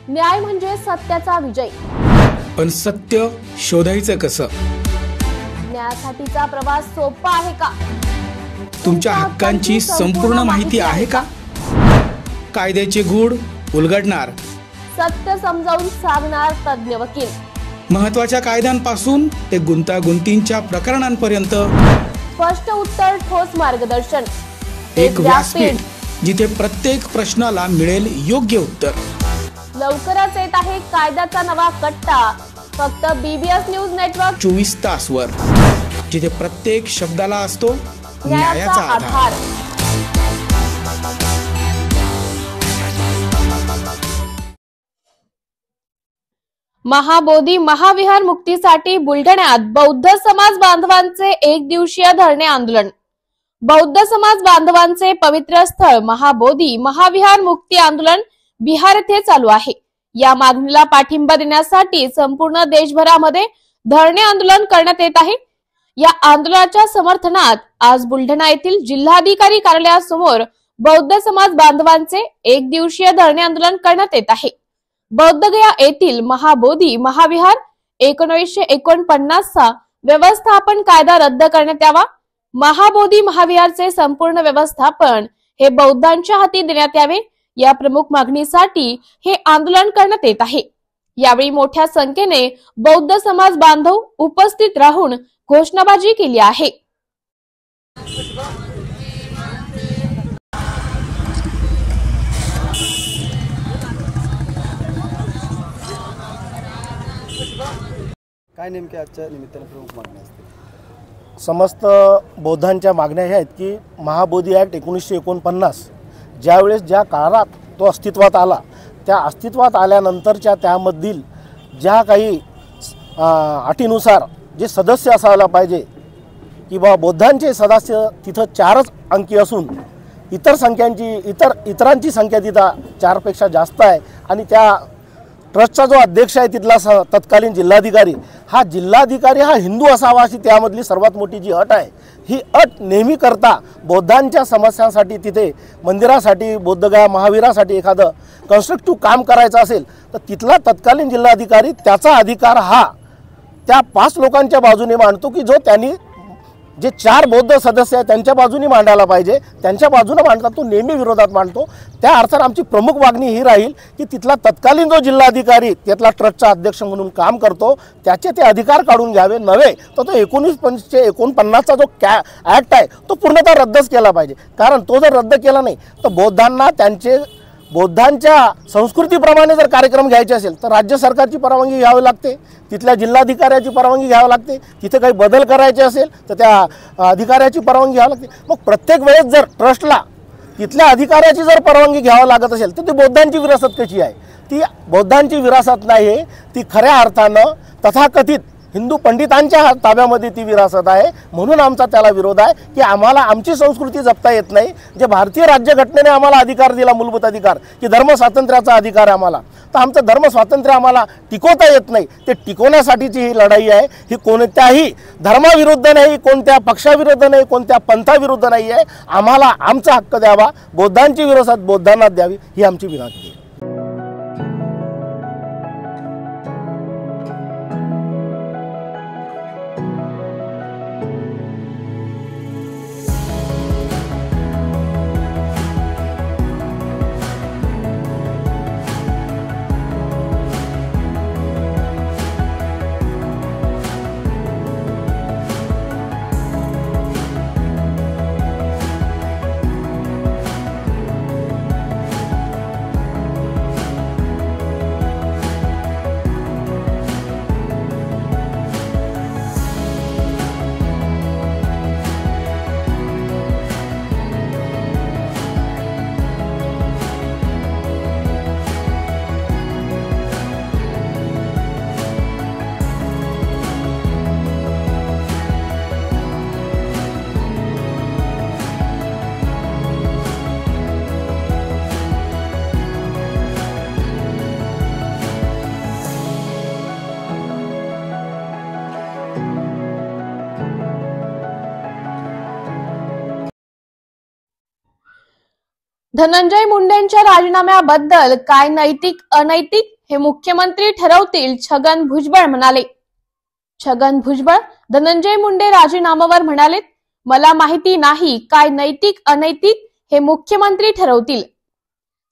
न्याय म्हणजे सत्याचा विजय। पण सत्य शोधायचं कसं? न्यायासाठीचा प्रवास सोपा आहे का? तुमच्या हक्कांची संपूर्ण माहिती आहे का? कायद्याचे गूढ उलगडणार, सत्य समजावून सांगणार तज्ञ वकील। महत्त्वाच्या कायद्यांपासून ते गुंतागुंतींच्या प्रकरणांपर्यंत स्पष्ट उत्तर, ठोस मार्गदर्शन। एक व्यासपीठ जिथे प्रत्येक प्रश्नाला मिळेल योग्य उत्तर। लवकरच येत आहे कायद्याचा नवा कट्टा, फक्त BBS न्यूज नेटवर्क 24 तासवर, जिथे प्रत्येक शब्दाला असतो न्यायाचा आधार। महाबोधी महाविहार मुक्तीसाठी बुलढाण्यात बौद्ध समाज बांधवांचे एक दिवसीय धरणे आंदोलन। बौद्ध समाज बांधवांचे पवित्र स्थळ महाबोधी महाविहार मुक्ती आंदोलन बिहार येथे चालू आहे। या मागणीला पाठिंबा देण्यासाठी संपूर्ण देशभरामध्ये धरणे आंदोलन करण्यात येत आहे। या आंदोलनाच्या समर्थनात आज बुलढाणा येथील जिल्हाधिकारी कार्यालयासमोर बौद्ध समाज बांधवांचे एक दिवसीय धरणे आंदोलन करण्यात येत आहे। बौद्धगया येथील महाबोधी महाविहार 1949 चा व्यवस्थापन कायदा रद्द करण्यात यावा। महाबोधी महाविहारचे संपूर्ण व्यवस्थापन हे बौद्धांच्या हाती देण्यात यावे, या प्रमुख मागणीसाठी हे आंदोलन करण्यात येत आहे। यावेळी मोठ्या संख्येने बौद्ध समाज बांधव उपस्थित राहून घोषणाबाजी केली आहे। काय नेमके आजच्या निमित्ताने प्रमुख मागण्या असतील? समस्त बौद्धांच्या मागण्या ह्या आहेत की महाबोधी ॲक्ट 1949 ज्यावेळेस ज्या काळात तो अस्तित्वात आला, त्या अस्तित्वात आल्यानंतरच्या त्यामधील ज्या काही अटीनुसार जे सदस्य असायला पाहिजे की बा बौद्धांचे सदस्य तिथं 4च अंकी असून इतर संख्यांची इतरांची संख्या तिथं 4पेक्षा जास्त आहे आणि त्या ट्रस्टचा जो अध्यक्ष आहे तिथला तत्कालीन जिल्हाधिकारी हा हिंदू असावा अशी त्यामधली सर्वात मोठी जी अट आहे, ही अट नेहमी करता बौद्धांच्या समस्यांसाठी तिथे मंदिरासाठी बौद्धगया महावीरासाठी एखादं कन्स्ट्रक्टिव्ह काम करायचं असेल तर तिथला तत्कालीन जिल्हाधिकारी त्याचा अधिकार हा त्या 5 लोकांच्या बाजूने मांडतो की जो त्यांनी जे 4 बौद्ध सदस्य आहेत त्यांच्या बाजूने मांडायला पाहिजे, त्यांच्या बाजूने मांडतात तो नेहमी विरोधात मांडतो। त्या अर्थाने आमची प्रमुख मागणी ही राहील की तिथला तत्कालीन जो जिल्हाधिकारी त्यातला ट्रस्टचा अध्यक्ष म्हणून काम करतो त्याचे ते अधिकार काढून घ्यावे, नव्हे तर तो 1949चा जो ॲक्ट आहे तो पूर्णतः रद्दच केला पाहिजे। कारण तो जर रद्द केला नाही तर बौद्धांना बौद्धांच्या संस्कृतीप्रमाणे जर कार्यक्रम घ्यायचे असेल तर राज्य सरकारची परवानगी घ्यावी लागते, तिथल्या जिल्हाधिकाऱ्याची परवानगी घ्यावी लागते, तिथे काही बदल करायचे असेल तर त्या अधिकाऱ्याची परवानगी घ्यावी लागते। मग प्रत्येक वेळेस जर ट्रस्टला तिथल्या अधिकाऱ्याची जर परवानगी घ्यावी लागत असेल तर ती बौद्धांची विरासत कशी आहे? ती बौद्धांची विरासत नाही, ती खऱ्या अर्थानं तथाकथित हिंदू पंडितांच्या ताब्यामध्ये ती विरासत आहे। म्हणून आमचा त्याला विरोध आहे की आम्हाला आमची संस्कृती जपता येत नाही। जे भारतीय राज्यघटनेने आम्हाला अधिकार दिला, मूलभूत अधिकार की धर्म स्वातंत्र्याचा अधिकार आहे आम्हाला, तर आमचं धर्म स्वातंत्र्य आम्हाला टिकवता येत नाही। ते टिकवण्यासाठीची ही लढाई आहे, ही कोणत्याही धर्माविरुद्ध नाही, कोणत्या पक्षाविरुद्ध नाही, कोणत्या पंथाविरुद्ध नाही आहे। आम्हाला आमचा हक्क द्यावा, बौद्धांची विरासत बौद्धांना द्यावी ही आमची विनंती आहे। धनंजय मुंडेंच्या राजीनाम्याबद्दल काय नैतिक अनैतिक हे मुख्यमंत्री ठरवतील, छगन भुजबळ म्हणाले. छगन भुजबळ धनंजय मुंडे राजीनाम्यावर म्हणाले, मला माहिती नाही काय नैतिक अनैतिक हे मुख्यमंत्री ठरवतील.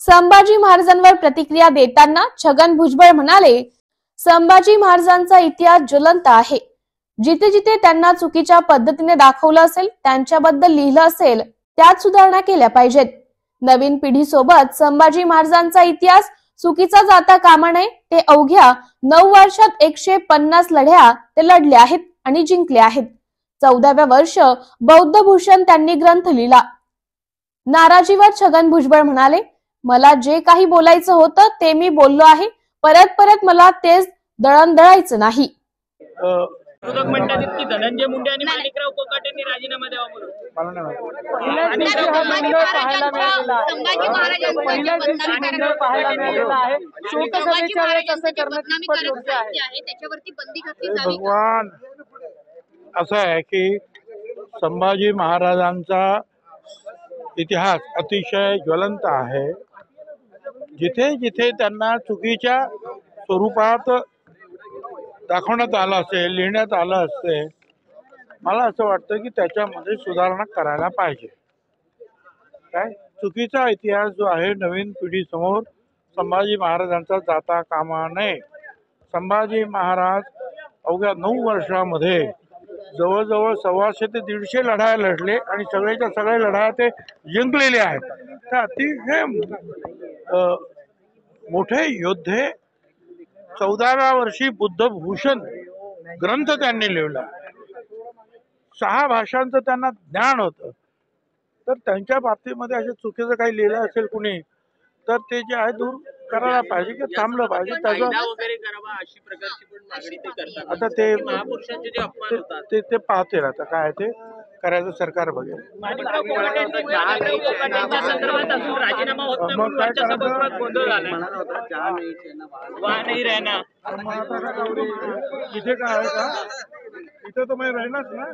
संभाजी महाराजांवर प्रतिक्रिया देताना छगन भुजबळ म्हणाले, संभाजी महाराजांचा इतिहास ज्वलंत आहे. जिथे जिथे त्यांना चुकीच्या पद्धतीने दाखवलं असेल, त्यांच्याबद्दल लिहिलं असेल, त्यात सुधारणा केल्या पाहिजेत. नवीन पिढीसोबत संभाजी महाराजांचा इतिहास चुकीचा जाता कामा नये. ते अवघ्या 9 वर्षात 150 लढ्या ते लढले आहेत आणि जिंकले आहेत. 14व्या वर्ष बौद्ध भूषण त्यांनी ग्रंथ लिहिला. नाराजीवर छगन भुजबळ म्हणाले, मला जे काही बोलायचं होतं ते मी बोललो आहे. परत परत मला तेच दळण दळायचं नाही. विरोधक म्हणतात की धनंजय मुंडे आणि माणिकराव कोकाटेंनी राजीनामा द्यावा म्हणून. भगवान असं आहे की संभाजी महाराजांचा इतिहास अतिशय ज्वलंत आहे. जिथे जिथे त्यांना चुकीच्या स्वरूपात दाखवण्यात आलं असेल, लिहिण्यात आलं असेल, मला असं वाटतं की त्याच्यामध्ये सुधारणा करायला पाहिजे. काय चुकीचा इतिहास जो आहे नवीन पिढीसमोर संभाजी महाराजांचा जाता कामा नये. संभाजी महाराज अवघ्या 9 वर्षामध्ये जवळजवळ 125 ते 150 लढाया लढले आणि सगळ्याच्या सगळ्या लढाया ते जिंकलेले आहेत. तर अतिशय मोठे योद्धे. 14व्या वर्षी बुद्ध भूषण ग्रंथ त्यांनी लिहिला. 6 भाषांचं त्यांना ज्ञान होतं. तर त्यांच्या बाबतीमध्ये असे चुकीचं काही लिहिलं असेल कुणी तर ते जे आहे दूर करायला पाहिजे की थांबलं पाहिजे. त्याचं आता ते पाहतील. आता काय ते करायचं सरकार बघेल. इथे काय आहे का? इथे तर मी राहिलाच ना.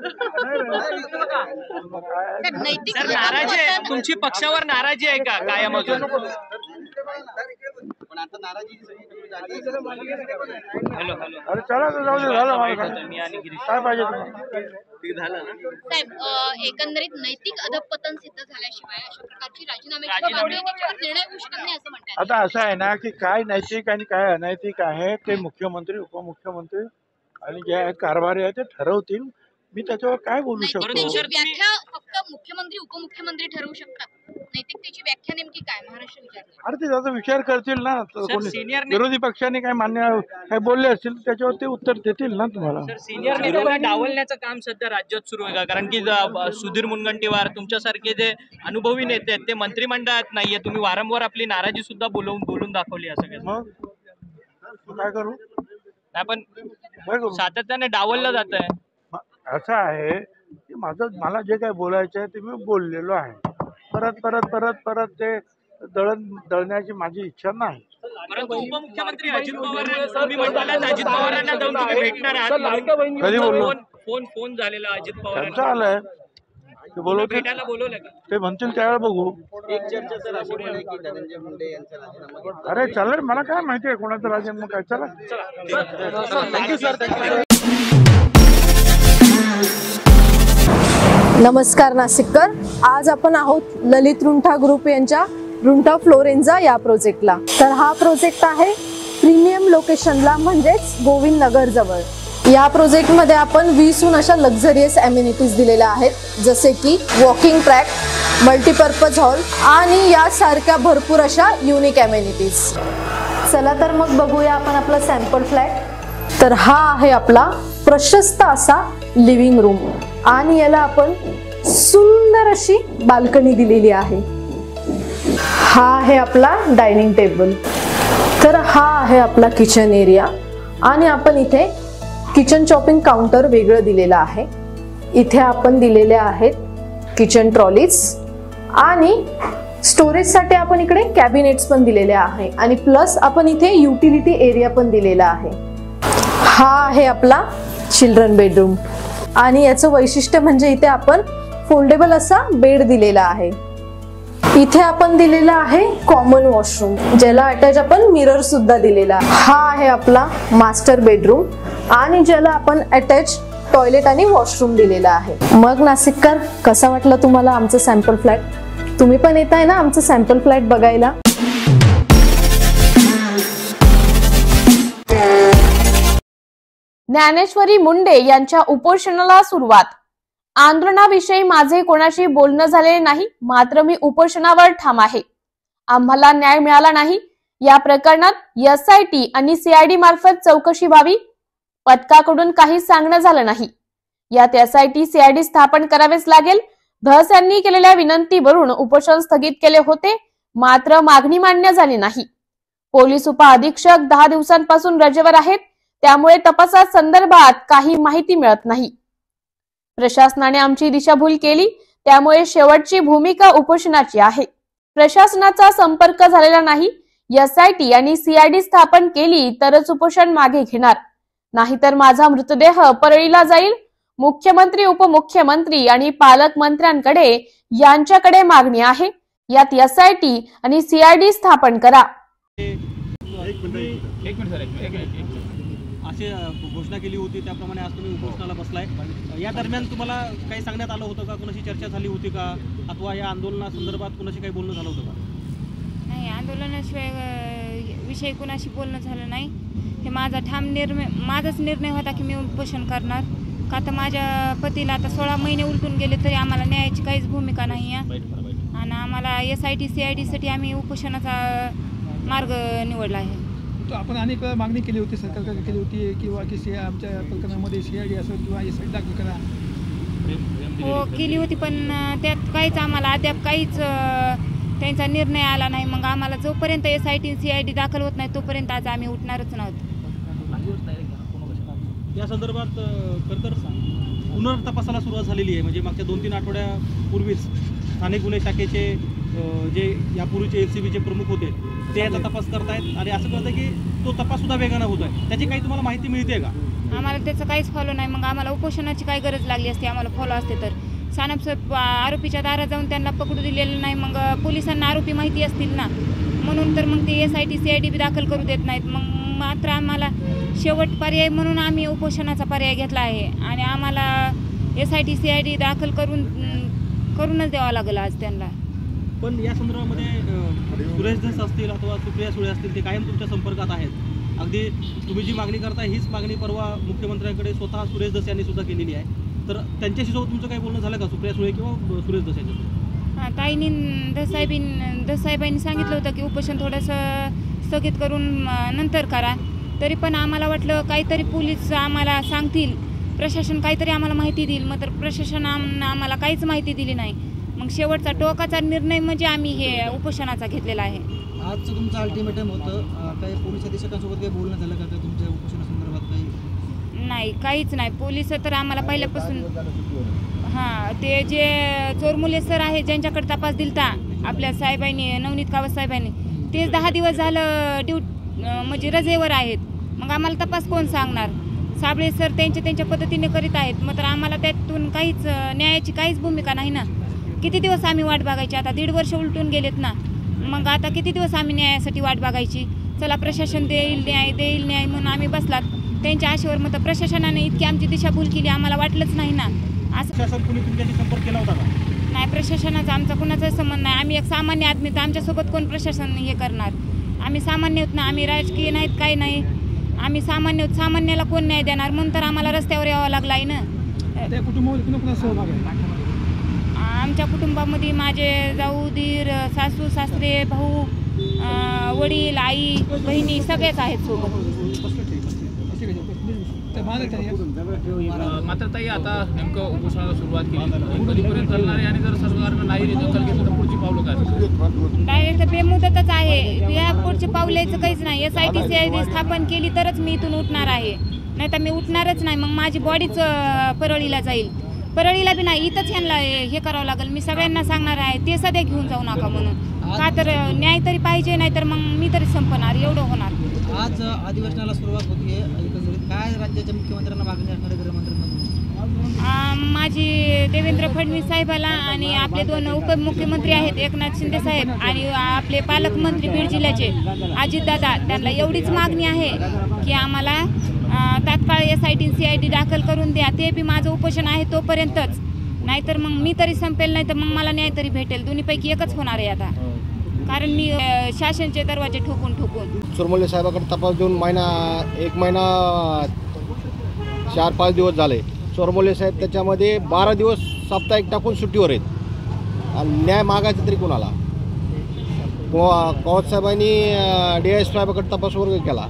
नाराजी आहे तुमची, पक्षावर नाराजी आहे का कायम अजून? हॅलो हॅलो अरे चला जाऊ दे, झालं काय पाहिजे साहेब. एकंदरीत नैतिक अधपतन सिद्ध झाल्याशिवाय अशा प्रकारची राजीनाम्याची मागणी त्याच्यावर निर्णय होऊ शकत नाही असं म्हणतात. आता असं आहे ना की काय नैतिक आणि काय अनैतिक आहे ते मुख्यमंत्री, उपमुख्यमंत्री आणि जे आहेत कारभारी आहे ते ठरवतील. मी त्याच्यावर काय बोलू शकतो? व्याख्या फक्त मुख्यमंत्री उपमुख्यमंत्री ठरवू शकतात. नैतिकतेची व्याख्या नेमकी काय महाराष्ट्र विचार? अरे ते त्याचा विचार करतील ना. विरोधी पक्षाने काय मान्य काय बोलले असतील त्याच्यावर ते उत्तर देतील ना तुम्हाला. सिनियर नेत्याला डावलण्याचं काम सध्या राज्यात सुरू आहे का? कारण की सुधीर मुनगंटीवार तुमच्यासारखे जे अनुभवी नेते आहेत ते मंत्रिमंडळात नाहीये. तुम्ही वारंवार आपली नाराजी सुद्धा बोलून दाखवली असं काय? मग काय करू? आपण सातत्याने डावललं जात आहे. असं आहे की मला जे काय बोलायचं आहे ते मी बोललेलो आहे. परत परत परत परत ते दळण्याची माझी इच्छा नाही. परंतु उपमुख्यमंत्री अजित पवारांना जाऊन तुम्ही भेटणार आहात. कधी बोललो? फोन झालेला अजित पवार त्यांचं आलंय ते भेटायला बोलवलं का? ते म्हणतील त्यावेळेला बघू. अरे चालेल, मला काय माहिती आहे कोणाचा राजीनामा काय. चला थँक्यू सर. नमस्कार नाशिककर. आज आपण आहोत ललित रुंठा ग्रुप यांच्या रुंठा फ्लोरेन्झा या प्रोजेक्टला. तर हा प्रोजेक्ट आहे प्रीमियम लोकेशनला, म्हणजेच गोविंद नगर जवळ. या प्रोजेक्टमध्ये आपण 20हून अशा लक्झरियस अम्युनिटीज दिलेल्या आहेत, जसे की वॉकिंग ट्रॅक, मल्टीपर्पज हॉल आणि यासारख्या भरपूर अशा युनिक अम्युनिटीज. चला तर मग बघूया आपण आपला सॅम्पल फ्लॅट. तर हा आहे आपला प्रशस्त असा लिव्हिंग रूम आणि याला आपण सुंदर अशी बाल्कनी दिलेली आहे. हा आहे आपला डायनिंग टेबल. तर हा आहे आपला किचन एरिया आणि आपण इथे किचन चॉपिंग काउंटर वेगळं दिलेलं आहे. इथे आपण दिलेले आहेत किचन ट्रॉलीज आणि स्टोरेजसाठी आपण इकडे कॅबिनेट्स पण दिलेले आहे आणि प्लस आपण इथे युटिलिटी एरिया पण दिलेला आहे. हा आहे आपला चिल्ड्रन बेडरूम आणि याचं वैशिष्ट्य म्हणजे इथे आपण फोल्डेबल असा बेड दिलेला आहे. इथे आपण दिलेला आहे कॉमन वॉशरूम, ज्याला अटॅच आपण मिरर सुद्धा दिलेला आहे. हा आहे आपला मास्टर बेडरूम आणि ज्याला आपण अटॅच टॉयलेट आणि वॉशरूम दिलेला आहे. मग नाशिककर, कसा वाटलं तुम्हाला आमचं सॅम्पल फ्लॅट? तुम्ही पण येत आहे ना आमचं सॅम्पल फ्लॅट बघायला? ज्ञानेश्वरी मुंडे यांच्या उपोषणाला सुरुवात. आंदोलनाविषयी माझे कोणाशी बोलणं झालेले नाही, मात्र मी उपोषणावर ठाम आहे. आम्हाला न्याय मिळाला नाही. या प्रकरणात SIT आणि CID मार्फत चौकशी व्हावी. पथकाकडून काही सांगणं झालं नाही. यात SIT CID स्थापन करावेच लागेल. धस यांनी केलेल्या विनंतीवरून उपोषण स्थगित केले होते, मात्र मागणी मान्य झाली नाही. पोलीस उपअधीक्षक 10 दिवसांपासून रजेवर आहेत, त्यामुळे तपासा संदर्भात काही माहिती मिळत नाही. प्रशासनाने आमची दिशाभूल केली, त्यामुळे शेवटची भूमिका उपोषणाची आहे. प्रशासनाचा संपर्क झालेला नाही. SIT आणि CID स्थापन केली तरच उपोषण मागे घेणार, नाहीतर माझा मृतदेह परळीला जाईल. मुख्यमंत्री, उपमुख्यमंत्री आणि पालकमंत्र्यांकडे यांच्याकडे मागणी आहे. यात SIT आणि CID स्थापन करा. अशी घोषणा केली होती, त्याप्रमाणे आज तुम्ही उपोषणाला बसलाय. या दरम्यान तुम्हाला काही सांगण्यात आलं होतं का? कोणाशी चर्चा झाली होती का? अथवा या आंदोलनासंदर्भात कोणाशी काही बोलणं झालं होतं का? नाही, आंदोलनाशिवाय विषयी कोणाशी बोलणं झालं नाही. हे माझाच निर्णय होता की मी उपोषण करणार. का तर माझ्या पतीला आता 16 महिने उलटून गेले तरी आम्हाला न्यायाची काहीच भूमिका नाही आहे. आणि आम्हाला SIT CID साठी आम्ही उपोषणाचा मार्ग निवडला आहे. आपण अनेक मागणी केली होती, सरकारकडे केली होती किंवा की आमच्या प्रकरणामध्ये CID असेल किंवा SIT दाखल करा. हो, केली होती, पण त्यात काहीच आम्हाला अद्याप काहीच त्यांचा निर्णय आला नाही. मग आम्हाला जोपर्यंत SIT CID दाखल होत नाही तोपर्यंत आज आम्ही उठणारच नव्हतो. या संदर्भात खरंतर पुनर्तपासाला सुरुवात झालेली आहे. म्हणजे मागच्या 2-3 आठवड्यापूर्वीच स्थानिक गुन्हे शाखेचे जे यापूर्वीचे LCBचे प्रमुख होते ते याचा तपास करतायत आणि असं कळतं की तो तपास सुद्धा वेगानं होत आहे. त्याची काही तुम्हाला माहिती मिळते का? आम्हाला त्याचं काहीच फॉलो नाही. मग आम्हाला उपोषणाची काय गरज लागली असते? आम्हाला फॉलो असते तर सानप आरोपीच्या दारात जाऊन त्यांना पकडू दिलेलं नाही. मग पोलिसांना आरोपी माहिती असतील ना, म्हणून तर मग ते SIT CID बी दाखल करू देत नाहीत. मग मात्र आम्हाला शेवट पर्याय म्हणून आम्ही उपोषणाचा पर्याय घेतला आहे आणि आम्हाला SIT CID दाखल करूनच द्यावा लागेल आज त्यांना. पण या संदर्भामध्ये सुरेश धस असतील अथवा सुप्रिया सुळे असतील, ते कायम तुमच्या संपर्कात आहेत. अगदी तुम्ही जी मागणी करताय हीच मागणी परवा मुख्यमंत्र्यांकडे स्वतः सुरेश धस यांनी सुद्धा केलेली आहे. तर त्यांच्याशी सोबत तुमचं काही बोलणं झालं का, सुप्रिया सुळे किंवा सुरेश धस यांच्यासोबत? हां, ताईंनी धसाहेबांनी सांगितलं होतं की उपोषण थोडंसं स्थगित करून नंतर करा. तरी पण आम्हाला वाटलं काहीतरी पोलीस आम्हाला सांगतील, प्रशासन काहीतरी आम्हाला माहिती देईल. मग तर प्रशासनानं आम्हाला काहीच माहिती दिली नाही. मग शेवटचा टोकाचा निर्णय म्हणजे आम्ही हे उपोषणाचा घेतलेला आहे. आजचं तुमचं अल्टिमेटम होतं, काही पोलीस अधीक्षकांसोबत काही बोलणं झालं का तुमच्या उपोषणासंदर्भात? काही नाही, काहीच नाही. पोलीस तर आम्हाला पहिल्यापासून ते जे चोरमुले सर आहे ज्यांच्याकडे तपास दिलता आपल्या साहेबांनी, नवनीत कावत साहेबांनी, तेच 10 दिवस झालं म्हणजे रजेवर आहेत. मग आम्हाला तपास कोण सांगणार? साबळे सर त्यांच्या पद्धतीने करीत आहेत. मात्र आम्हाला त्यातून काहीच न्यायाची काहीच भूमिका नाही ना. किती दिवस आम्ही वाट बघायची? आता 1.5 वर्ष उलटून गेलेत ना. मग आता किती दिवस आम्ही न्यायासाठी वाट बघायची? चला प्रशासन देईल न्याय म्हणून आम्ही बसलात त्यांच्या आशेवर. मग प्रशासनाने इतकी आमची दिशाभूल केली, आम्हाला वाटलंच नाही ना. असं प्रशासन कुणी तुमच्याशी संपर्क केला होता का? नाही, प्रशासनाचा आमचा कुणाचाच संबंध नाही. आम्ही एक सामान्य आदमी, तर आमच्यासोबत कोण प्रशासन हे करणार? आम्ही सामान्य होत ना, आम्ही राजकीय नाहीत, काही नाही. आम्ही सामान्य होत. सामान्याला कोण न्याय देणार? म्हणून तर आम्हाला रस्त्यावर यावं लागलं आहे ना. त्या कुटुंबामध्ये कुणा सहभाग आहे? आमच्या कुटुंबामध्ये माझे जाऊ, दीर, सासू, सासरे, भाऊ, वडील, आई, बहिणी सगळेच आहेत सोबत. मात्र ताई, आता नेमकं उपोषणाला सुरुवात केली, कधीपर्यंत चालणार आहे आणि जर सरकारनं नाही दखल घेतलं तर पुढची पावलं काय? डायरेक्ट बेमुदतच आहे. या पुढचे पावलायचं काहीच नाही. SIT CID स्थापन केली तरच मी इथून उठणार आहे, नाही तर मी उठणारच नाही. मग माझी बॉडीच परळीला जाईल. परळीला बी नाही, इथंच ह्यांना हे करावं लागेल. मी सगळ्यांना सांगणार आहे ते सध्या घेऊन जाऊ नका म्हणून. का तर न्याय तरी पाहिजे, नाही तर मग मी तरी संपणार, एवढं होणार. आज अधिवेशनाला सुरुवात होती आहे. एकंदरीत काय राज्याच्या मुख्यमंत्र्यांना मागणी असणार आहे, गृहमंत्र्यांना? माझी देवेंद्र फडणवीस साहेबाला आणि आपले 2 उपमुख्यमंत्री आहेत एकनाथ शिंदे साहेब आणि आपले पालकमंत्री बीड जिल्ह्याचे अजितदादा, त्यांना एवढीच मागणी आहे की आम्हाला तात्काळ SIT CID दाखल करून द्या. ते बी माझं उपोषण आहे तोपर्यंतच, नाहीतर मग मी तरी संपेल, नाही तर मग मला न्याय तरी भेटेल. दोन्हीपैकी एकच होणार आहे आता, कारण मी शासनचे दरवाजे ठोकून चोरमोले साहेबाकडे तपास देऊन 1 महिना 4-5 दिवस झाले. चोरमोले साहेब त्याच्यामध्ये 12 दिवस साप्ताहिक टाकून सुट्टीवर आहेत आणि न्याय मागायचा तरी कोणाला? पवार साहेबांनी DISP साहेबाकडे तपास वर्ग केला,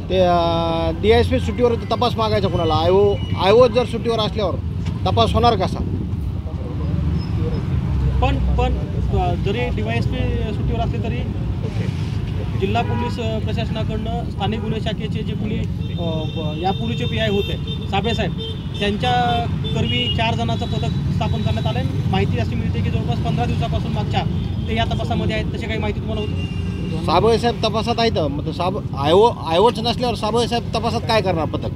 ते DISP सुट्टीवर तपास मागायचा कोणाला? आयो जर सुट्टीवर असल्यावर तपास होणार कसा? पण जरी DISP सुट्टीवर असले तरी जिल्हा पोलीस प्रशासनाकडनं स्थानिक गुन्हे शाखेचे जे कोणी यापूर्वीचे PI होते साबळे साहेब, त्यांच्या करवी 4 जणांचं पथक स्थापन करण्यात आलं आहे. माहिती अशी मिळते की जवळपास 15 दिवसापासून मागच्या ते या तपासामध्ये आहेत. तशी काही माहिती तुम्हाला होती? साबळे साहेब तपासात आहेत, मग आयोच नसल्यावर साबळे साहेब तपासात काय करणार? पथक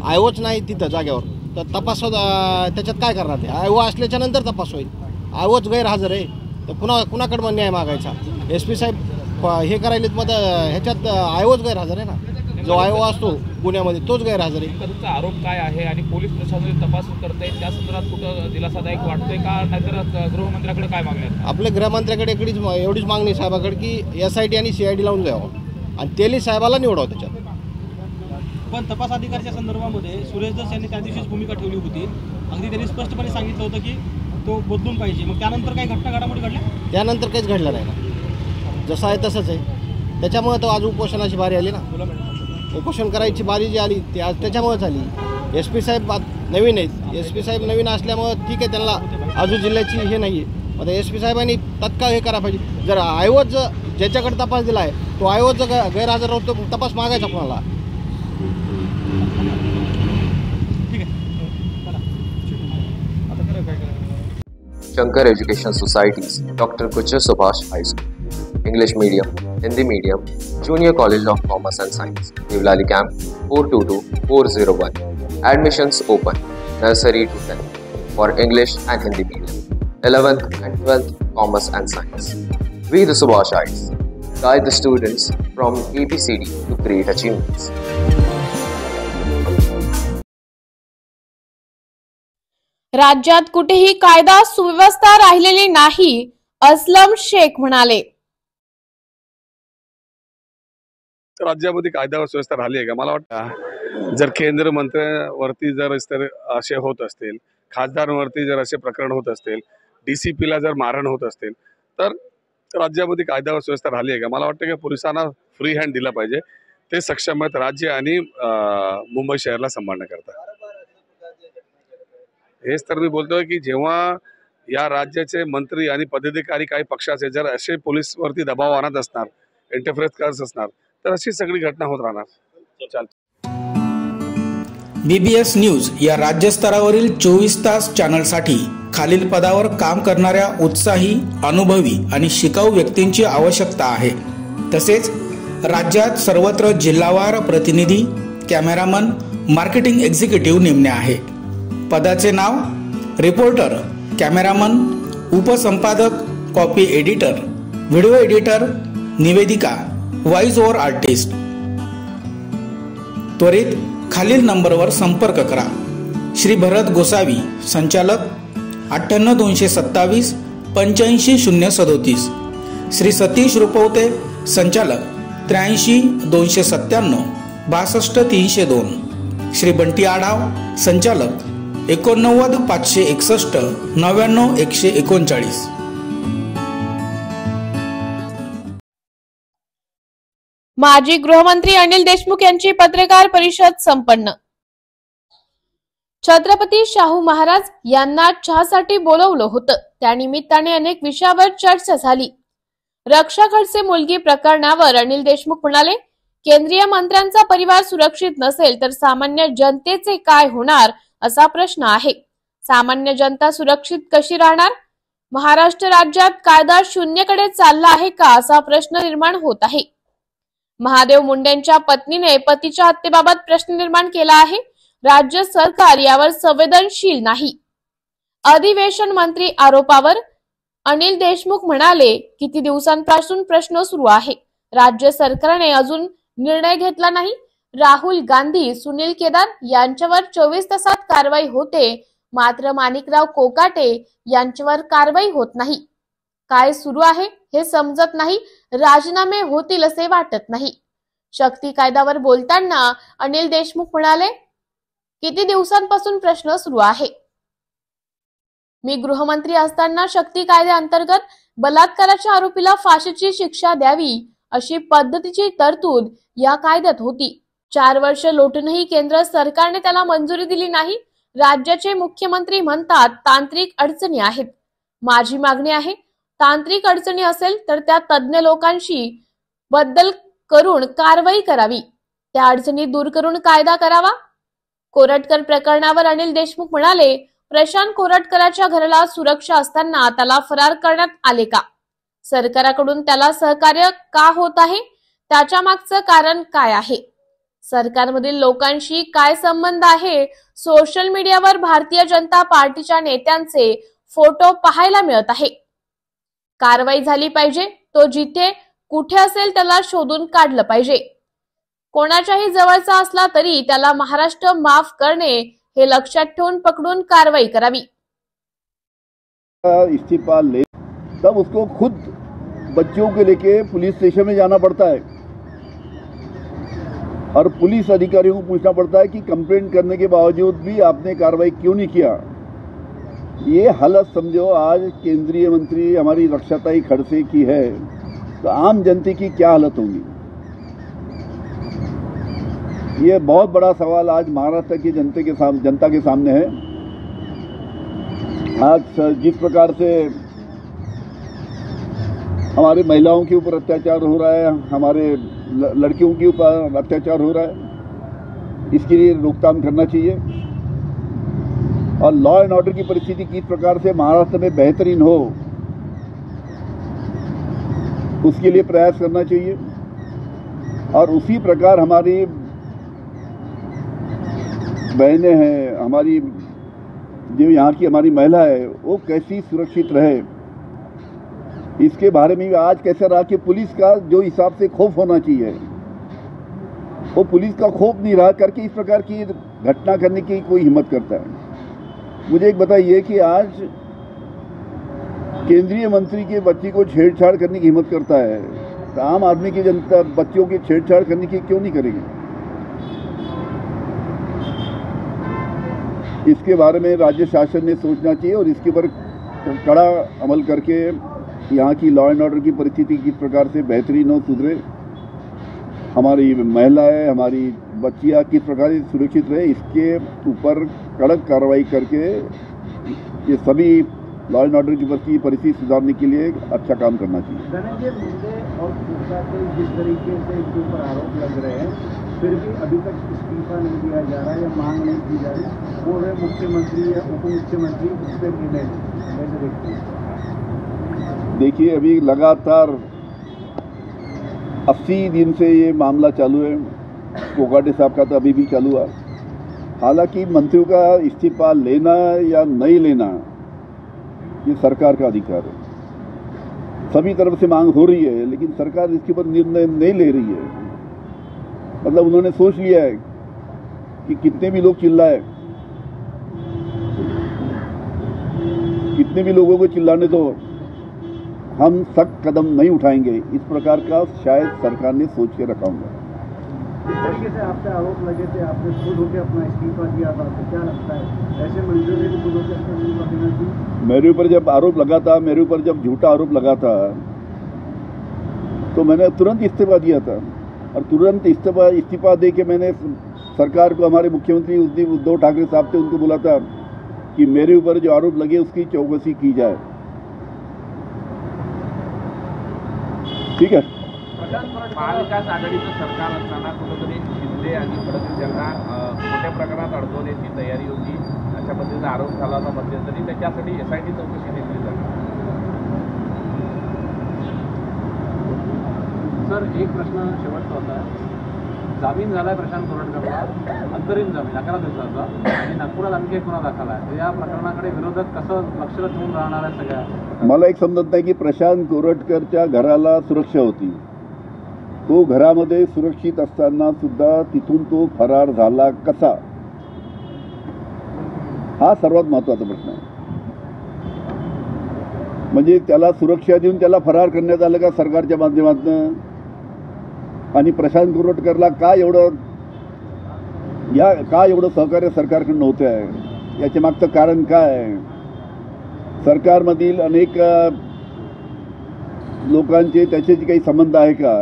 आयोच नाही तिथं जागेवर, तर तपास त्याच्यात काय करणार? ते आयो असल्याच्या नंतर तपास होईल. आयोच गैरहजर आहे, तर कुणाकडं न्याय मागायचा? SP साहेब हे करायलेत, मग ह्याच्यात आयोच गैरहजर आहे ना. जो आयो असतो गुन्ह्यामध्ये तोच गैरहजर आहे. तुमचा आरोप काय आहे आणि पोलीस प्रशासन तपास करते त्या संदर्भात कुठं दिलासादायक वाटतंय का, नाहीतर गृहमंत्र्याकडे काय मागणी आहे? आपल्या गृहमंत्र्याकडे एवढीच मागणी साहेबाकडे की SIT आणि CID लावून द्यावं आणि तेली साहेबाला निवडावं त्याच्यात. पण तपास अधिकाऱ्याच्या संदर्भामध्ये सुरेश दस यांनी त्या दिवशीच भूमिका ठेवली होती. अगदी त्यांनी स्पष्टपणे सांगितलं होतं की तो बदलून पाहिजे. मग त्यानंतर काही घडामोडी घडल्या? त्यानंतर काहीच घडलं नाही ना, जसं आहे तसंच आहे. त्याच्यामुळे तो आज उपोषणाची बारी आली ना. उपोषण करायची बारी जी आली ती आज त्याच्यामुळेच आली. SP साहेब नवीन आहेत. SP साहेब नवीन असल्यामुळं ठीक आहे, त्यांना अजून जिल्ह्याची हे नाही आहे. आता SP साहेबांनी तत्काळ हे करायला पाहिजे. जर आयोज ज्याच्याकडे तपास दिला आहे तो आयोज गैरहजर होतो, तपास मागायचा कोणाला? Shankar Education Societies, Dr. Kuchar Subhash High School, English Medium, Hindi Medium, Junior College of Commerce and Science, Nivlali Camp 422401. Admissions open, nursery to 10th for English and Hindi Medium, 11th and 12th Commerce and Science. We the Subhashites guide the students from ABCD to great achievements. राज्यात कुठेही कायदा सुव्यवस्था राहिलेली नाही, अस्लम शेख म्हणाले. राज्यामध्ये कायदा सुव्यवस्था राहिली आहे का? मला वाटतं जर केंद्र मंत्र्यांवरती जर असे होत असतील, खासदारांवरती जर असे प्रकरण होत असतील, DCPला जर मारहाण होत असतील, तर राज्यामध्ये कायदा सुव्यवस्था राहिली आहे का? मला वाटतं की पोलिसांना फ्री हँड दिला पाहिजे. ते सक्षम आहेत राज्य आणि मुंबई शहराला सांभाळण्याकरता. हेच तर मी बोलतोय की जेव्हा या राज्याचे मंत्री आणि पदाधिकारी काही पक्षाचे जर असे पोलीसवरती दबाव आणत असणार, इंटरफेअर करत असणार, तर अशी सगळी घटना होत राहणार. BBS न्यूज या राज्यस्तरावरील 24 तास चॅनलसाठी खालील पदावर काम करणाऱ्या उत्साही, अनुभवी आणि शिकाऊ व्यक्तींची आवश्यकता आहे. तसेच राज्यात सर्वत्र जिल्हावार प्रतिनिधी, कॅमेरामन, मार्केटिंग एक्झिक्युटिव्ह नेमणे आहे. पदाचे नाव: रिपोर्टर, कॅमेरामन, उपसंपादक, कॉपी एडिटर, व्हिडिओ एडिटर, निवेदिका, व्हॉइस ओव्हर आर्टिस्ट. त्वरित खालील नंबरवर संपर्क करा. श्री भरत गोसावी, संचालक, 98 227 85 037. श्री सतीश रुपवते, संचालक, 83 297 62 302. श्री बंटी आढाव, संचालक, 89 561 99 139. माजी गृहमंत्री अनिल देशमुख यांची पत्रकार परिषद संपन्न. छत्रपती शाहू महाराज यांना चहासाठी बोलवलं होतं. त्यानिमित्ताने अनेक विषयावर चर्चा झाली. रक्षा खडसे मुलगी प्रकरणावर अनिल देशमुख म्हणाले, केंद्रीय मंत्र्यांचा परिवार सुरक्षित नसेल तर सामान्य जनतेचे काय होणार असा प्रश्न आहे. सामान्य जनता सुरक्षित कशी राहणार? महाराष्ट्र राज्यात कायदा शून्यकडे चालला आहे का असा प्रश्न निर्माण होत आहे. महादेव मुंडेंच्या पत्नीने पतीच्या हत्येबाबत प्रश्न निर्माण केला आहे. राज्य सरकार यावर संवेदनशील नाही. अधिवेशन मंत्री आरोपावर अनिल देशमुख म्हणाले, किती दिवसांपासून प्रश्न सुरू आहे. राज्य सरकारने अजून निर्णय घेतला नाही. राहुल गांधी, सुनील केदार यांच्यावर 24 तासात कारवाई होते, मात्र माणिकराव कोकाटे यांच्यावर कारवाई होत नाही. काय सुरू आहे हे समजत नाही. राजीनामे होतील असे वाटत नाही. शक्ती कायद्यावर बोलताना अनिल देशमुख म्हणाले, किती दिवसांपासून प्रश्न सुरू आहे. मी गृहमंत्री असताना शक्ती कायद्याअंतर्गत बलात्काराच्या आरोपीला फाशीची शिक्षा द्यावी अशी पद्धतीची तरतूद या कायद्यात होती. 4 वर्ष लोटूनही केंद्र सरकारने त्याला मंजुरी दिली नाही. राज्याचे मुख्यमंत्री म्हणतात तांत्रिक अडचणी आहेत. माझी मागणी आहे, तांत्रिक अडचणी असेल तर त्या तज्ञ लोकांशी बद्दल करून कारवाई करावी. त्या अडचणी दूर करून कायदा करावा. कोरटकर प्रकरणावर अनिल देशमुख म्हणाले, प्रशांत कोरटकरांच्या घराला सुरक्षा असताना त्याला फरार करण्यात आले का? सरकारकडून त्याला सहकार्य का होत आहे? त्याच्या मागचं कारण काय आहे? सरकारमधील लोकांशी काय संबंध आहे? सोशल मीडियावर भारतीय जनता पार्टीच्या नेत्यांचे फोटो पाहायला मिळत आहे. कारवाई झाली पाहिजे. तो जिथे कुठे असेल त्याला शोधून काढलं पाहिजे. कोणाच्याही जवळचा असला तरी त्याला महाराष्ट्र माफ करणे हे लक्षात ठेवून पकडून कारवाई करावी. इस्तीफा ले तब उसको खुद बच्चों को लेके पुलिस स्टेशन में जाना पड़ता है और पुलिस अधिकारियों को पूछना पड़ता है कि कंप्लेंट करने के बावजूद भी आपने कार्रवाई क्यों नहीं किया. ये हालत समझो आज केंद्रीय मंत्री हमारी रक्षाताई खड़से की है तो आम जनता की क्या हालत होगी. ये बहुत बड़ा सवाल आज महाराष्ट्र की जनता के सामने है. आज जिस प्रकार से हमारे महिलाओं के ऊपर अत्याचार हो रहा है, हमारे लड़कियों के ऊपर अत्याचार हो रहा है, इसके लिए रोकथाम करना चाहिए और लॉ एंड ऑर्डर की परिस्थिति किस प्रकार से महाराष्ट्र में बेहतरीन हो उसके लिए प्रयास करना चाहिए. और उसी प्रकार हमारी बहनें हैं, हमारी जो यहाँ की हमारी महिला है वो कैसी सुरक्षित रहे इसके बारे में आज कैसे रहा कि पुलिस का जो हिसाब से खौफ होना चाहिए वो पुलिस का खौफ नहीं रहा करके इस प्रकार की घटना करने की कोई हिम्मत करता है. मुझे एक बताइए कि आज केंद्रीय मंत्री के बच्ची को छेड़छाड़ करने की हिम्मत करता है तो आम आदमी की जनता बच्चों की छेड़छाड़ करने की क्यों नहीं करेगी. इसके बारे में राज्य शासन ने सोचना चाहिए और इसके ऊपर कड़ा अमल करके यहाँ की लॉ एंड ऑर्डर की परिस्थिति किस प्रकार से बेहतरीन हो, सुधरे, हमारी महिलाएं, हमारी बच्चियाँ किस प्रकार से सुरक्षित रहे, इसके ऊपर कड़क कार्रवाई करके ये सभी लॉ एंड ऑर्डर की परिस्थिति सुधारने के लिए अच्छा काम करना चाहिए. धनंजय मुंडे और गुप्ता के जिस तरीके से इनके ऊपर आरोप लग रहे हैं फिर भी अभी तक इस्तीफा नहीं दिया जा रहा है या मांग नहीं की जा रही, वो है मुख्यमंत्री या उप मुख्यमंत्री उस पर निर्णय कैसे देखते हैं? देखिए अभी लगातार 80 दिन से ये मामला चालू है. कोकाटे साहब का तो अभी भी चालू है. हालांकि मंत्रियों का इस्तीफा लेना या नहीं लेना ये सरकार का अधिकार है. सभी तरफ से मांग हो रही है लेकिन सरकार इसके ऊपर निर्णय नहीं ले रही है. मतलब उन्होंने सोच लिया है कि कितने भी लोग चिल्लाए, कितने भी लोगों को चिल्लाने दो, हम सख्त कदम नहीं उठाएंगे. इस प्रकार का शायद सरकार ने सोच के रखा होगा. इस तरीके से आप पे आरोप लगे थे, आपने खुद होकर अपना इस्तीफा दिया था, तो क्या लगता है ऐसे मंत्रियों ने भी खुद होकर अपना इस्तीफा देना चाहिए? मेरे ऊपर जब आरोप लगा था, मेरे ऊपर जब झूठा आरोप लगा था तो मैंने तुरंत इस्तीफा दिया था और तुरंत इस्तीफा दे के मैंने सरकार को, हमारे मुख्यमंत्री उस दिन उद्धव ठाकरे साहब थे, उनको बोला था कि मेरे ऊपर जो आरोप लगे उसकी चौकसी की जाए. ठीक है. महाविकास आघाडीचं सरकार असताना कुठेतरी शिंदे आणि फडणवीस यांना मोठ्या प्रमाणात अडकवण्याची तयारी होती अशा पद्धतीचा आरोप झाला होता मध्यंतरी. त्याच्यासाठी SIT चौकशी नेमली जाते. सर एक प्रश्न शेवटचा होता जामीन झालाय प्रशांत कोरटकरला, अंतरिम जामीन 11 दिवसाचा, आणि नागपुरात आणखी एक गुन्हा दाखल आहे. तर या प्रकरणाकडे विरोधक कसं लक्ष ठेवून राहणार आहे सगळ्या? मला एक समजत नाही की प्रशांत कोरटकरच्या घराला सुरक्षा होती. तो घरामध्ये सुरक्षित असताना सुद्धा तिथून तो फरार झाला कसा, हा सर्वात महत्त्वाचा प्रश्न आहे. म्हणजे त्याला सुरक्षा देऊन त्याला फरार करण्यात आलं का सरकारच्या माध्यमातून? आणि प्रशांत कोरटकरला का एवढं सहकार्य सरकारकडून होतं आहे, याच्या मागचं कारण काय आहे? सरकारमधील अनेक लोकांचे त्याच्याशी काही संबंध आहे का?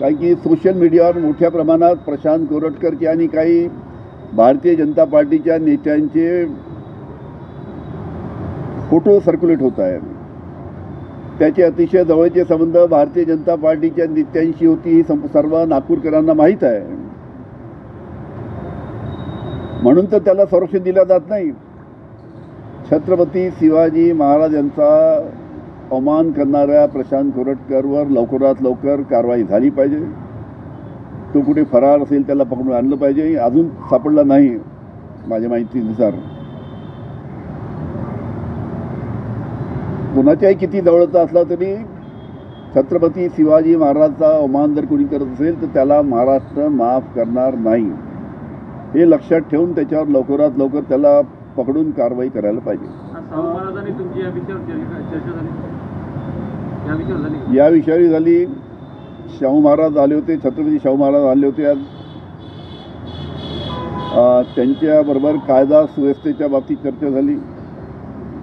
कारण की सोशल मीडियावर मोठ्या प्रमाणात प्रशांत कोरटकरचे आणि काही भारतीय जनता पार्टीच्या नेत्यांचे फोटो सर्क्युलेट होत आहेत. त्याचे अतिशय जवळचे संबंध भारतीय जनता पार्टीच्या नेत्यांशी होती, ही सर्व नागपूरकरांना माहीत आहे. म्हणून तर त्याला संरक्षण दिलं जात नाही. छत्रपती शिवाजी महाराज यांचा अवमान करणाऱ्या प्रशांत कोरटकरवर लवकरात लवकर कारवाई झाली पाहिजे. तो कुठे फरार असेल त्याला पकडून आणलं पाहिजे. अजून सापडला नाही माझ्या माहितीनुसार. कोणाच्याही किती जवळचा असला तरी छत्रपती शिवाजी महाराजांचा अवमान जर कोणी करत असेल तर त्याला महाराष्ट्र माफ करणार नाही. हे लक्षात ठेवून त्याच्यावर लवकरात लवकर त्याला पकडून कारवाई करायला पाहिजे. या विषयावर झाली. शाहू महाराज आले होते, छत्रपती शाहू महाराज आले होते आज. त्यांच्याबरोबर कायदा सुव्यवस्थेच्या बाबतीत चर्चा झाली.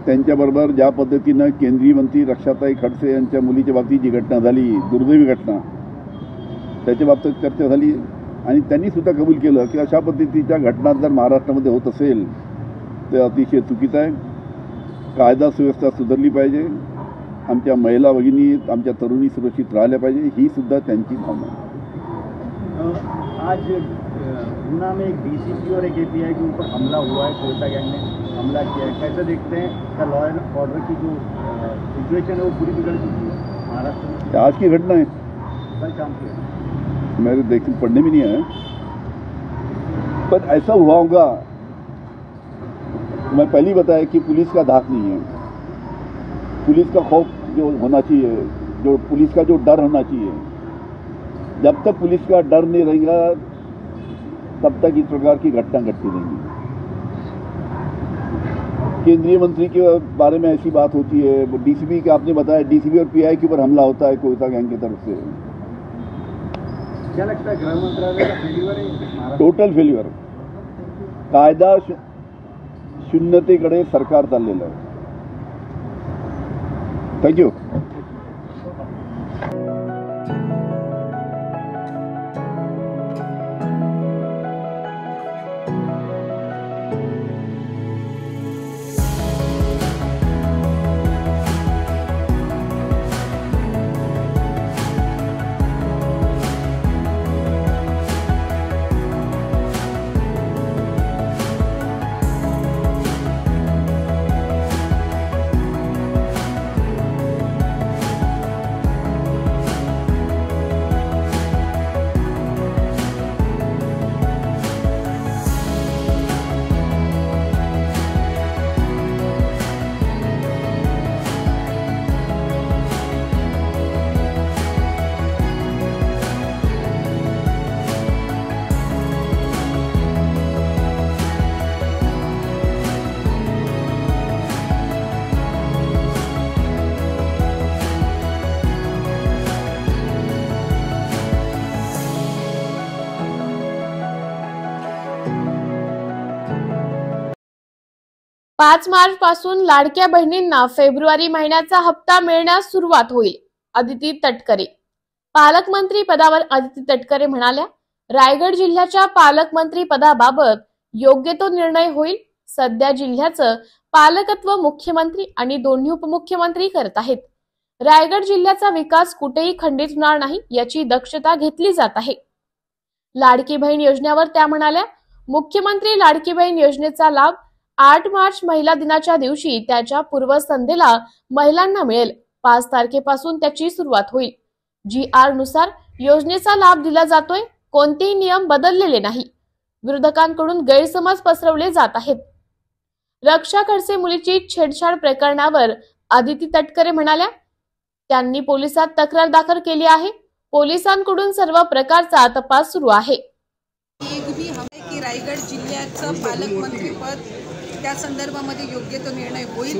त्यांच्याबरोबर ज्या पद्धतीनं केंद्रीय मंत्री रक्षाताई खडसे यांच्या मुलीच्या बाबतीत जी घटना झाली, दुर्दैवी घटना, त्याच्या बाबतीत चर्चा झाली. आणि त्यांनी सुद्धा कबूल केलं की अशा पद्धतीच्या घटना जर महाराष्ट्रामध्ये होत असेल ते अतिशय चुकीचं आहे. कायदा सुव्यवस्था सुधारली पाहिजे. आमच्या महिला भगिनी, आमच्या तरुणी सुरक्षित राहिल्या पाहिजे, ही सुद्धा त्यांची भावना आहे. आज गुना में एक डीसीपी और एक एपीआई के ऊपर हमला हुआ है, कोयटा गैंग ने हमला किया है. कैसे देखते हैं का लॉ एंड ऑर्डर की जो सिचुएशन है वो पूरी बिगड़ चुकी है महाराष्ट्र में? आज की घटना है, कल शाम की मेरे देखने पढ़ने में नहीं आया, पर ऐसा हुआ होगा. मैं पहले ही बताया कि पुलिस का धाक नहीं है. पुलिस का खौफ जो होना चाहिए, जो पुलिस का जो डर होना चाहिए, जब तक पुलिस का डर नहीं रहेगा तब तक इस प्रकार की घटना घटती रहेंगी. केंद्रीय मंत्री के बारे में ऐसी बात होती है, डीसीपी का आपने बताया, डीसीपी और पीआई के ऊपर हमला होता है कोयटा गैंग की तरफ से. क्या लगता है गृह मंत्रालय का फेल्युअर है? Total failure. कायदा शून्यतेकडे सरकार चाललेलं आहे. थँक्यू. पाच मार्च पासून लाडक्या बहिणींना फेब्रुवारी महिन्याचा हप्ता मिळण्यास सुरुवात होईल. अदिती तटकरे. पालकमंत्री पदावर अदिती तटकरे म्हणाल्या, रायगड जिल्ह्याच्या पालकमंत्री पदाबाबत योग्य तो निर्णय होईल. सध्या जिल्ह्याचं पालकत्व मुख्यमंत्री आणि दोन्ही उपमुख्यमंत्री करत आहेत. रायगड जिल्ह्याचा विकास कुठेही खंडित होणार नाही याची दक्षता घेतली जात आहे. लाडकी बहीण योजनेवर त्या म्हणाल्या, मुख्यमंत्री लाडकी बहीण योजनेचा लाभ 8 मार्च महिला दिनाच्या दिवशी त्याच्या पूर्वसंध्येला महिलांना मिळेल. 5 तारखेपासून त्याची सुरुवात होईल. GR नुसार योजनेचा लाभ दिला जातोय. कोणतेही नियम बदललेले नाही. विरोधकांकडून गैरसमज पसरवले जात आहेत. रक्षा खडसे मुलीची छेडछाड प्रकरणावर आदिती तटकरे म्हणाल्या, त्यांनी पोलिसात तक्रार दाखल केली आहे. पोलिसांकडून सर्व प्रकारचा तपास सुरू आहे. की रायगड जिल्ह्याचं पालकमंत्रीपद त्या संदर्भामध्ये योग्य तो निर्णय होईल.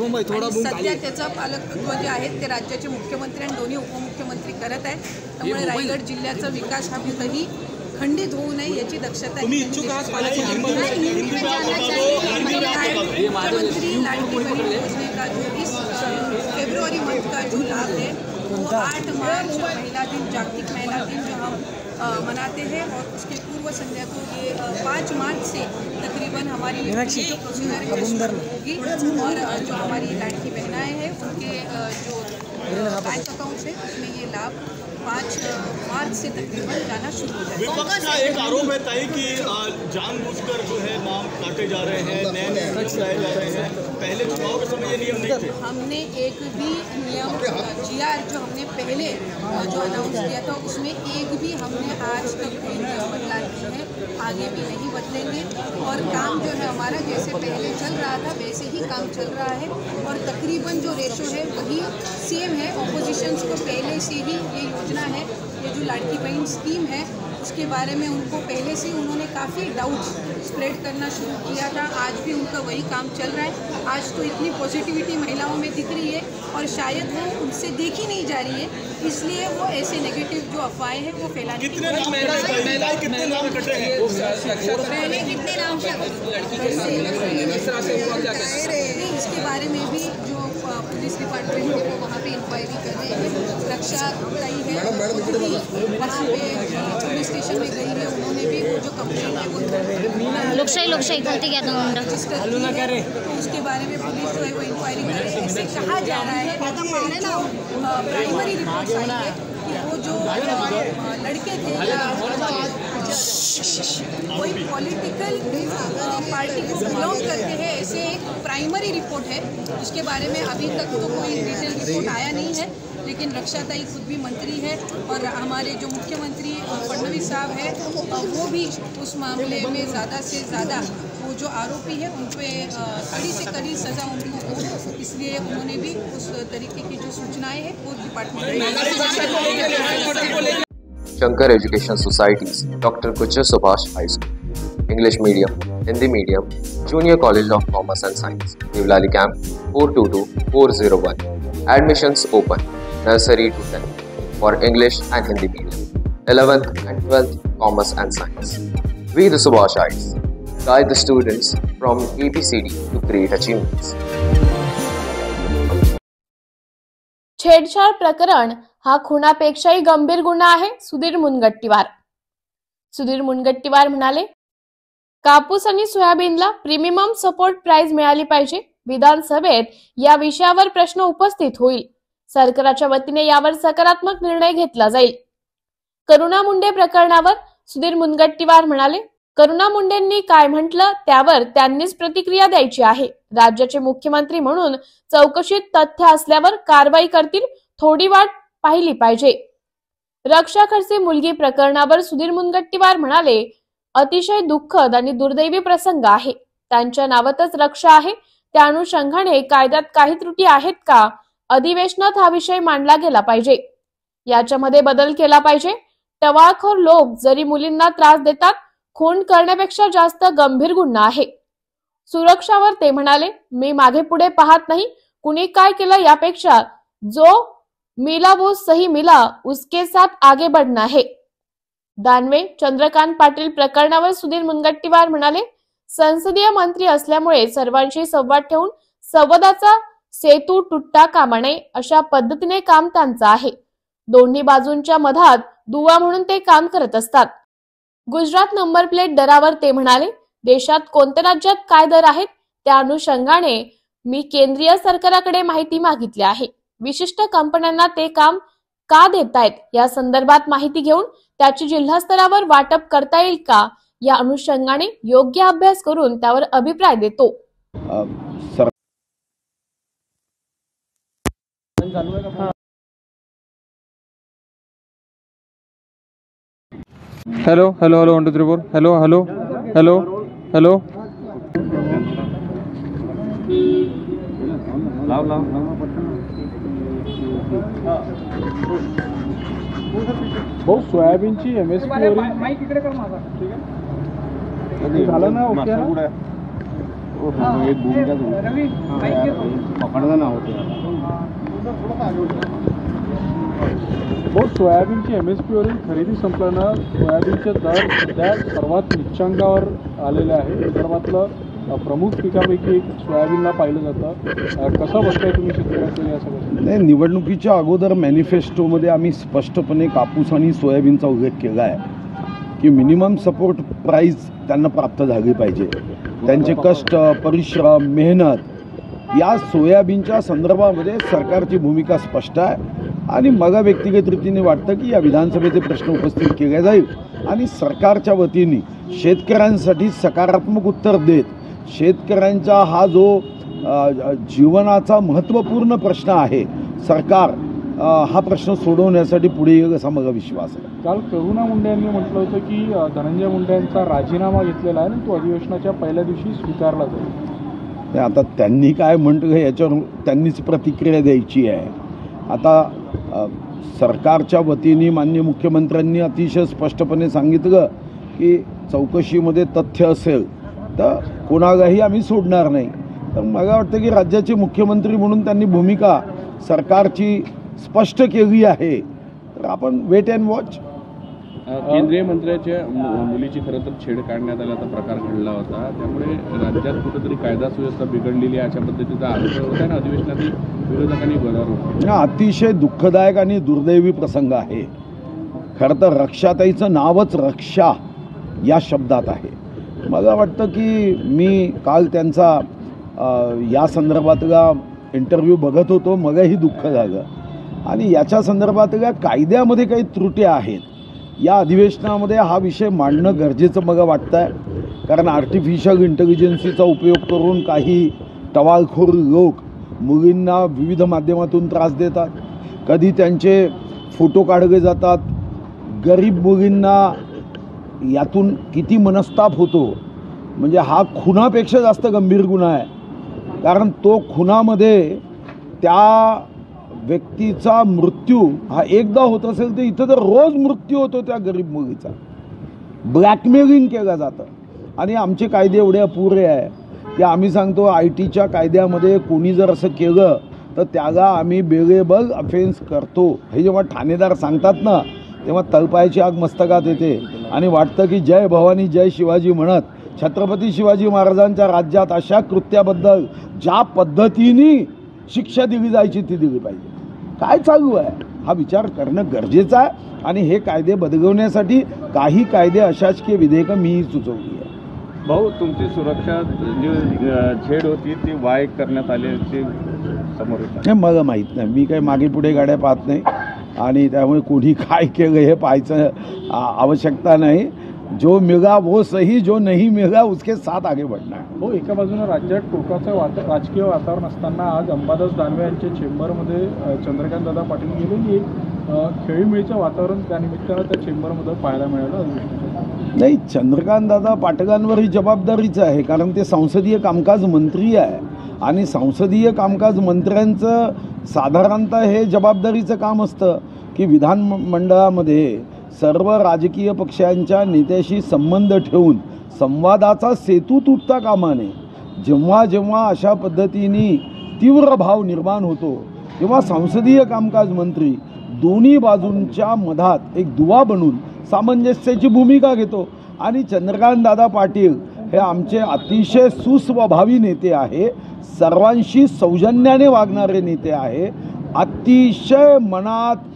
सध्या त्याचं पालकत्व जे आहे ते राज्याचे मुख्यमंत्री आणि दोन्ही उपमुख्यमंत्री करत आहेत. त्यामुळे रायगड जिल्ह्याचा विकास हा कुठेही खंडित होऊ नये याची दक्षता मुख्यमंत्री लाडकी बहन योजने का जो इस फरवरी मंथ का जो लाभ है वो 8 मार्च महिला दिन, जागतिक महिला दिन जो हम मनाते हैं, और उसके पूर्व संध्या को ये 5 मार्च से तकरीबन हमारी जो प्रोसीजर होगी और जो हमारी लाडकी बहनाएं हैं उनके जो बैंक अकाउंट्स है उसमें ये लाभ 5 मार्च से तकरीबन जाना शुरू हो जाएगा। विपक्ष का एक आरोप है ताई कि जानबूझकर जो है नाम काटे जा रहे हैं, नए लाए जा रहे हैं। पहले चुनाव के समय ये नियम नहीं थे। हमने एक भी नियम GR जो हमने पहले जो अनाउंस किया था उसमें एक भी हमने आज तक कोई नियम बदला नहीं है, आगे भी नहीं बदलेंगे। और काम जो है हमारा जैसे पहले चल रहा था वैसे ही काम चल रहा है और तकरीबन जो रेशो है वही सेम है। ऑपोजिशंस को पहले से ही ये योजना है, ये जो लाडकी बहन स्कीम है उसके बारे में उनको पहले से उन्होंने काफ़ी डाउट स्प्रेड करना शुरू किया था। आज भी उनका वही काम चल रहा है। आज तो इतनी पॉजिटिविटी महिलाओं में दिख रही है और शायद वो उनसे देखी नहीं जा रही है, इसलिए वो ऐसे नेगेटिव जो अफवाहें हैं वो फैलाने की कितने नाम कट रहे हैं? पहले कितने नाम इसके बारे में भी जो पुलिस डिपार्टमेंट है वो वहाँ पे इंक्वायरी कर रहे हैं। रक्षा गई है वहाँ पे पुलिस स्टेशन में गई है, उन्होंने भी वो जो कंप्लेंट है वो लोकशाही बोलते क्या तो उसके बारे में पुलिस जो है वो इंक्वायरी कर रही है। इससे कहा जा रहा है प्राइमरी रिपोर्ट आई है कि वो जो लड़के थे कोई पॉलिटिकल पार्टी को बिलोंग करते हैं, ऐसे एक प्राइमरी रिपोर्ट है। उसके बारे में अभी तक तो कोई डिटेल रिपोर्ट आया नहीं है, लेकिन रक्षाताई खुद भी मंत्री है और हमारे जो मुख्यमंत्री फडणवीस साहब है वो भी उस मामले में ज़्यादा से ज़्यादा वो जो आरोपी है उन पर कड़ी से कड़ी सज़ा उनको हो, इसलिए उन्होंने भी उस तरीके की जो सूचनाएं हैं वो department Shankar education societies, doctor Kuchar Subhash high school, English medium, Hindi medium, junior college of commerce and science, Deolali camp 422401. Admissions open, nursery to 10th for English and Hindi medium, 11th and 12th commerce and science. We the Subhashites guide the students from ABCD to great achievements. छेडछाड प्रकरण हा खुनापेक्षाही गंभीर गुन्हा आहे. सुधीर मुनगंटीवार म्हणाले, कापूस आणि सोयाबीनला प्रीमियम सपोर्ट प्राइस मिळाली पाहिजे. विधानसभेत या विषयावर प्रश्न उपस्थित होईल. सरकारच्या वतीने यावर सकारात्मक निर्णय घेतला जाईल. करुणा मुंडे प्रकरणावर सुधीर मुनगंटीवार म्हणाले, करुणा मुंडेंनी काय म्हटलं त्यावर त्यांनीच प्रतिक्रिया द्यायची आहे. राज्याचे मुख्यमंत्री म्हणून चौकशीत तथ्य असल्यावर कारवाई करतील, थोडी वाट पाहिली पाहिजे. रक्षा खडसे मुलगी प्रकरणावर सुधीर मुनगंटीवार म्हणाले, अतिशय दुःखद आणि दुर्दैवी प्रसंग आहे. त्यांच्या नावातच रक्षा आहे, त्या अनुषंगाने कायद्यात काही त्रुटी आहेत का, अधिवेशनात हा विषय मांडला गेला पाहिजे. याच्यामध्ये बदल केला पाहिजे. टवाळखोर लोक जरी मुलींना त्रास देतात, खून करण्यापेक्षा जास्त गंभीर गुन्हा आहे. सुरक्षावर ते म्हणाले, मी मागे पुढे पाहत नाही. कुणी काय केलं यापेक्षा जो मिला वो सही मिला उसके साथ आगे बढ़ना है. दानवे चंद्रकांत पाटील प्रकरणावर सुधीर मुनगंटीवार म्हणाले, संसदीय मंत्री असल्यामुळे सर्वांशी संवाद ठेवून संवादाचा सेतू तुटता कामा नये अशा पद्धतीने काम त्यांचं आहे. दोन्ही बाजूंच्या मधात दुवा म्हणून ते काम करत असतात. गुजरात नंबर प्लेट दरावर ते म्हणाले, देशात कोणत्या राज्यात काय दर आहेत त्या अनुषंगाने मी केंद्रीय सरकारकडे माहिती मागितली आहे. विशिष्ट कंपन्यांना ते काम का देतायत या संदर्भात माहिती घेऊन त्याची जिल्हा स्तरावर वाटप करता येईल का या अनुषंगाने योग्य अभ्यास करून त्यावर अभिप्राय देतो. Hello hello hello 1 2 3 4 hello hello hello hello लाव लाव भाऊ सोयाबीनची MSP माईक इकडे कर माझा ठीक आहे झालं ना ओके रवी माईक पकडलं ना होते भाऊ सोयाबीनची MSP वरील खरेदी संपल्यानं सोयाबीनचे दर सध्या सर्वात निच्चांकावर आलेले आहे. विदर्भातलं प्रमुख पिकापैकी एक सोयाबीनला पाहिलं जातं. कसं बघताय तुम्ही शेतकऱ्यांचं या सगळं? नाही, निवडणुकीच्या अगोदर मॅनिफेस्टोमध्ये आम्ही स्पष्टपणे कापूस आणि सोयाबीनचा उल्लेख केला आहे की मिनिमम सपोर्ट प्राईस त्यांना प्राप्त झाली पाहिजे. त्यांचे कष्ट, परिश्रम, मेहनत या सोयाबीनच्या संदर्भामध्ये सरकारची भूमिका स्पष्ट आहे आणि मला व्यक्तिगत रीतीने वाटतं की या विधानसभेचे प्रश्न उपस्थित केले जाईल आणि सरकारच्या वतीने शेतकऱ्यांसाठी सकारात्मक उत्तर देत शेतकऱ्यांचा हा जो जीवनाचा महत्त्वपूर्ण प्रश्न आहे, सरकार हा प्रश्न सोडवण्यासाठी पुढे येईल असा मला विश्वास आहे. काल करुणा मुंडे यांनी म्हटलं होतं की धनंजय मुंडे यांचा राजीनामा घेतलेला आहे आणि तो अधिवेशनाच्या पहिल्या दिवशी स्वीकारला जाईल. आता त्यांनी काय म्हटलं याच्यावर त्यांनीच प्रतिक्रिया द्यायची आहे. आता सरकारच्या वतीने माननीय मुख्यमंत्र्यांनी अतिशय स्पष्टपणे सांगितलं की चौकशीमध्ये तथ्य असेल तर कोणालाही आम्ही सोडणार नाही. तर मला वाटतं की राज्याचे मुख्यमंत्री म्हणून त्यांनी भूमिका सरकारची स्पष्ट केली आहे. तर आपण वेट अँड वॉच. केंद्रीय मंत्र्याच्या मुलीची खरं तर छेड काढण्यात आल्याचा प्रकार घडला होता, त्यामुळे राज्यात कुठेतरी कायदा सुव्यवस्था बिघडलेली आहे अशा पद्धतीचा आरोप होता आणि अधिवेशनात विरोधकांनी गदारोळ. हा अतिशय दुःखदायक आणि दुर्दैवी प्रसंग आहे. खरं तर रक्षाताईचं नावच रक्षा या शब्दात आहे. मला वाटतं की मी काल त्यांचा या संदर्भातला इंटरव्ह्यू बघत होतो, मलाही दुःख झालं आणि याच्या संदर्भातल्या कायद्यामध्ये काही त्रुटी आहेत. या अधिवेशनामध्ये हा विषय मांडणं गरजेचं मला वाटतं आहे, कारण आर्टिफिशियल इंटेलिजन्सीचा उपयोग करून काही टवाळखोर लोक मुलींना विविध माध्यमातून त्रास देतात. कधी त्यांचे फोटो काढले जातात. गरीब मुलींना यातून किती मनस्ताप होतो. म्हणजे हा खुनापेक्षा जास्त गंभीर गुन्हा आहे, कारण तो खुनामध्ये त्या व्यक्तीचा मृत्यू हा एकदा होत असेल तर इथं तर रोज मृत्यू होतो त्या गरीब मुलीचा. ब्लॅकमेलिंग केलं जातं आणि आमचे कायदे एवढे अपुरे आहे की आम्ही सांगतो ITच्या कायद्यामध्ये कोणी जर असं केलं तर त्याला आम्ही बेलेबल अफेन्स करतो. हे जेव्हा ठाणेदार सांगतात ना तेव्हा तळपायाची आग मस्तकात येते आणि वाटतं की जय भवानी जय शिवाजी म्हणत छत्रपती शिवाजी महाराजांच्या राज्यात अशा कृत्याबद्दल ज्या पद्धतीने शिक्षा दिली जायची ती दिली पाहिजे. काय चालू आहे हा विचार करणं गरजेचं आहे आणि हे कायदे बदलवण्यासाठी काही कायदे अशासकीय विधेयकं मीही सुचवली आहे. भाऊ, तुमची सुरक्षा जी छेड होती ती वाय करण्यात आल्याची समोर येतं? हे मला माहीत नाही. मी काही मागे पुढे गाड्या पाहत नाही आणि त्यामुळे कोणी काय केलं हे पाहायचं आवश्यकता नाही. जो मिळा वो सही, जो नहीं मिळा उसके साथ आगे बढ़ना है. हो, एका बाजूने राज्यात टोकाचं राजकीय वातावरण असताना आज अंबादास दानवे यांच्या चेंबरमध्ये चंद्रकांत दादा पाटील गेलेली एक खेळीमेळीचं वातावरण त्यानिमित्तानं त्या चेंबरमध्ये पाहायला मिळालं. नाही, चंद्रकांत दादा पाटलांवर ही जबाबदारीच आहे, कारण ते संसदीय कामकाज मंत्री आहे आणि संसदीय कामकाज मंत्र्यांचं साधारणतः हे जबाबदारीचं काम असतं की विधानमंडळामध्ये सर्व राजकीय पक्षांच्या नेत्याशी संबंध ठेवून संवादाचा सेतू तुटता कामा नये. जेव्हा जेव्हा अशा पद्धतीने तीव्र भाव निर्माण होतो तेव्हा संसदीय कामकाज मंत्री दोन्ही बाजूंच्या मधात एक दुवा बनून सामंजस्याची भूमिका घेतो आणि चंद्रकांत दादा पाटील हे आमचे अतिशय सुस्वभावी नेते आहे, सर्वांशी सौजन्याने वागणारे नेते आहे, अतिशय मनात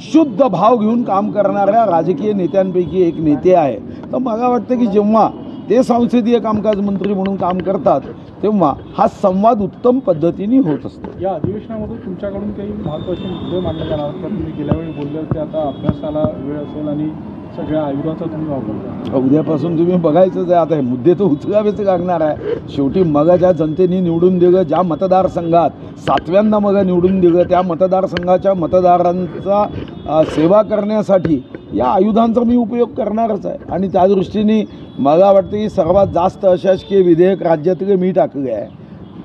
शुद्ध भाव घेऊन काम करणाऱ्या राजकीय नेत्यांपैकी एक नेते आहे. तर मला वाटतं की जेव्हा ते संसदीय कामकाज मंत्री म्हणून काम करतात तेव्हा हा संवाद उत्तम पद्धतीने होत असतो. या अधिवेशनामध्ये तुमच्याकडून काही महत्त्वाचे मुद्दे मांडले जाणार तर तुम्ही गेल्या वेळी बोलले होते, आता अभ्यासाला वेळ असेल आणि सगळ्या आयुधाचा तुम्ही वापर उद्यापासून तुम्ही बघायचंच आहे. आता हे मुद्दे तर उचलावेच लागणार आहे. शेवटी मग ज्या जनतेने निवडून दिलं, ज्या मतदारसंघात 7व्यांदा मग निवडून दिलं त्या मतदारसंघाच्या मतदारांचा सेवा करण्यासाठी या आयुधांचा मी उपयोग करणारच आहे. आणि त्या दृष्टीने मला वाटतं की सर्वात जास्त अशासकीय विधेयक राज्यातले मी टाकले आहे.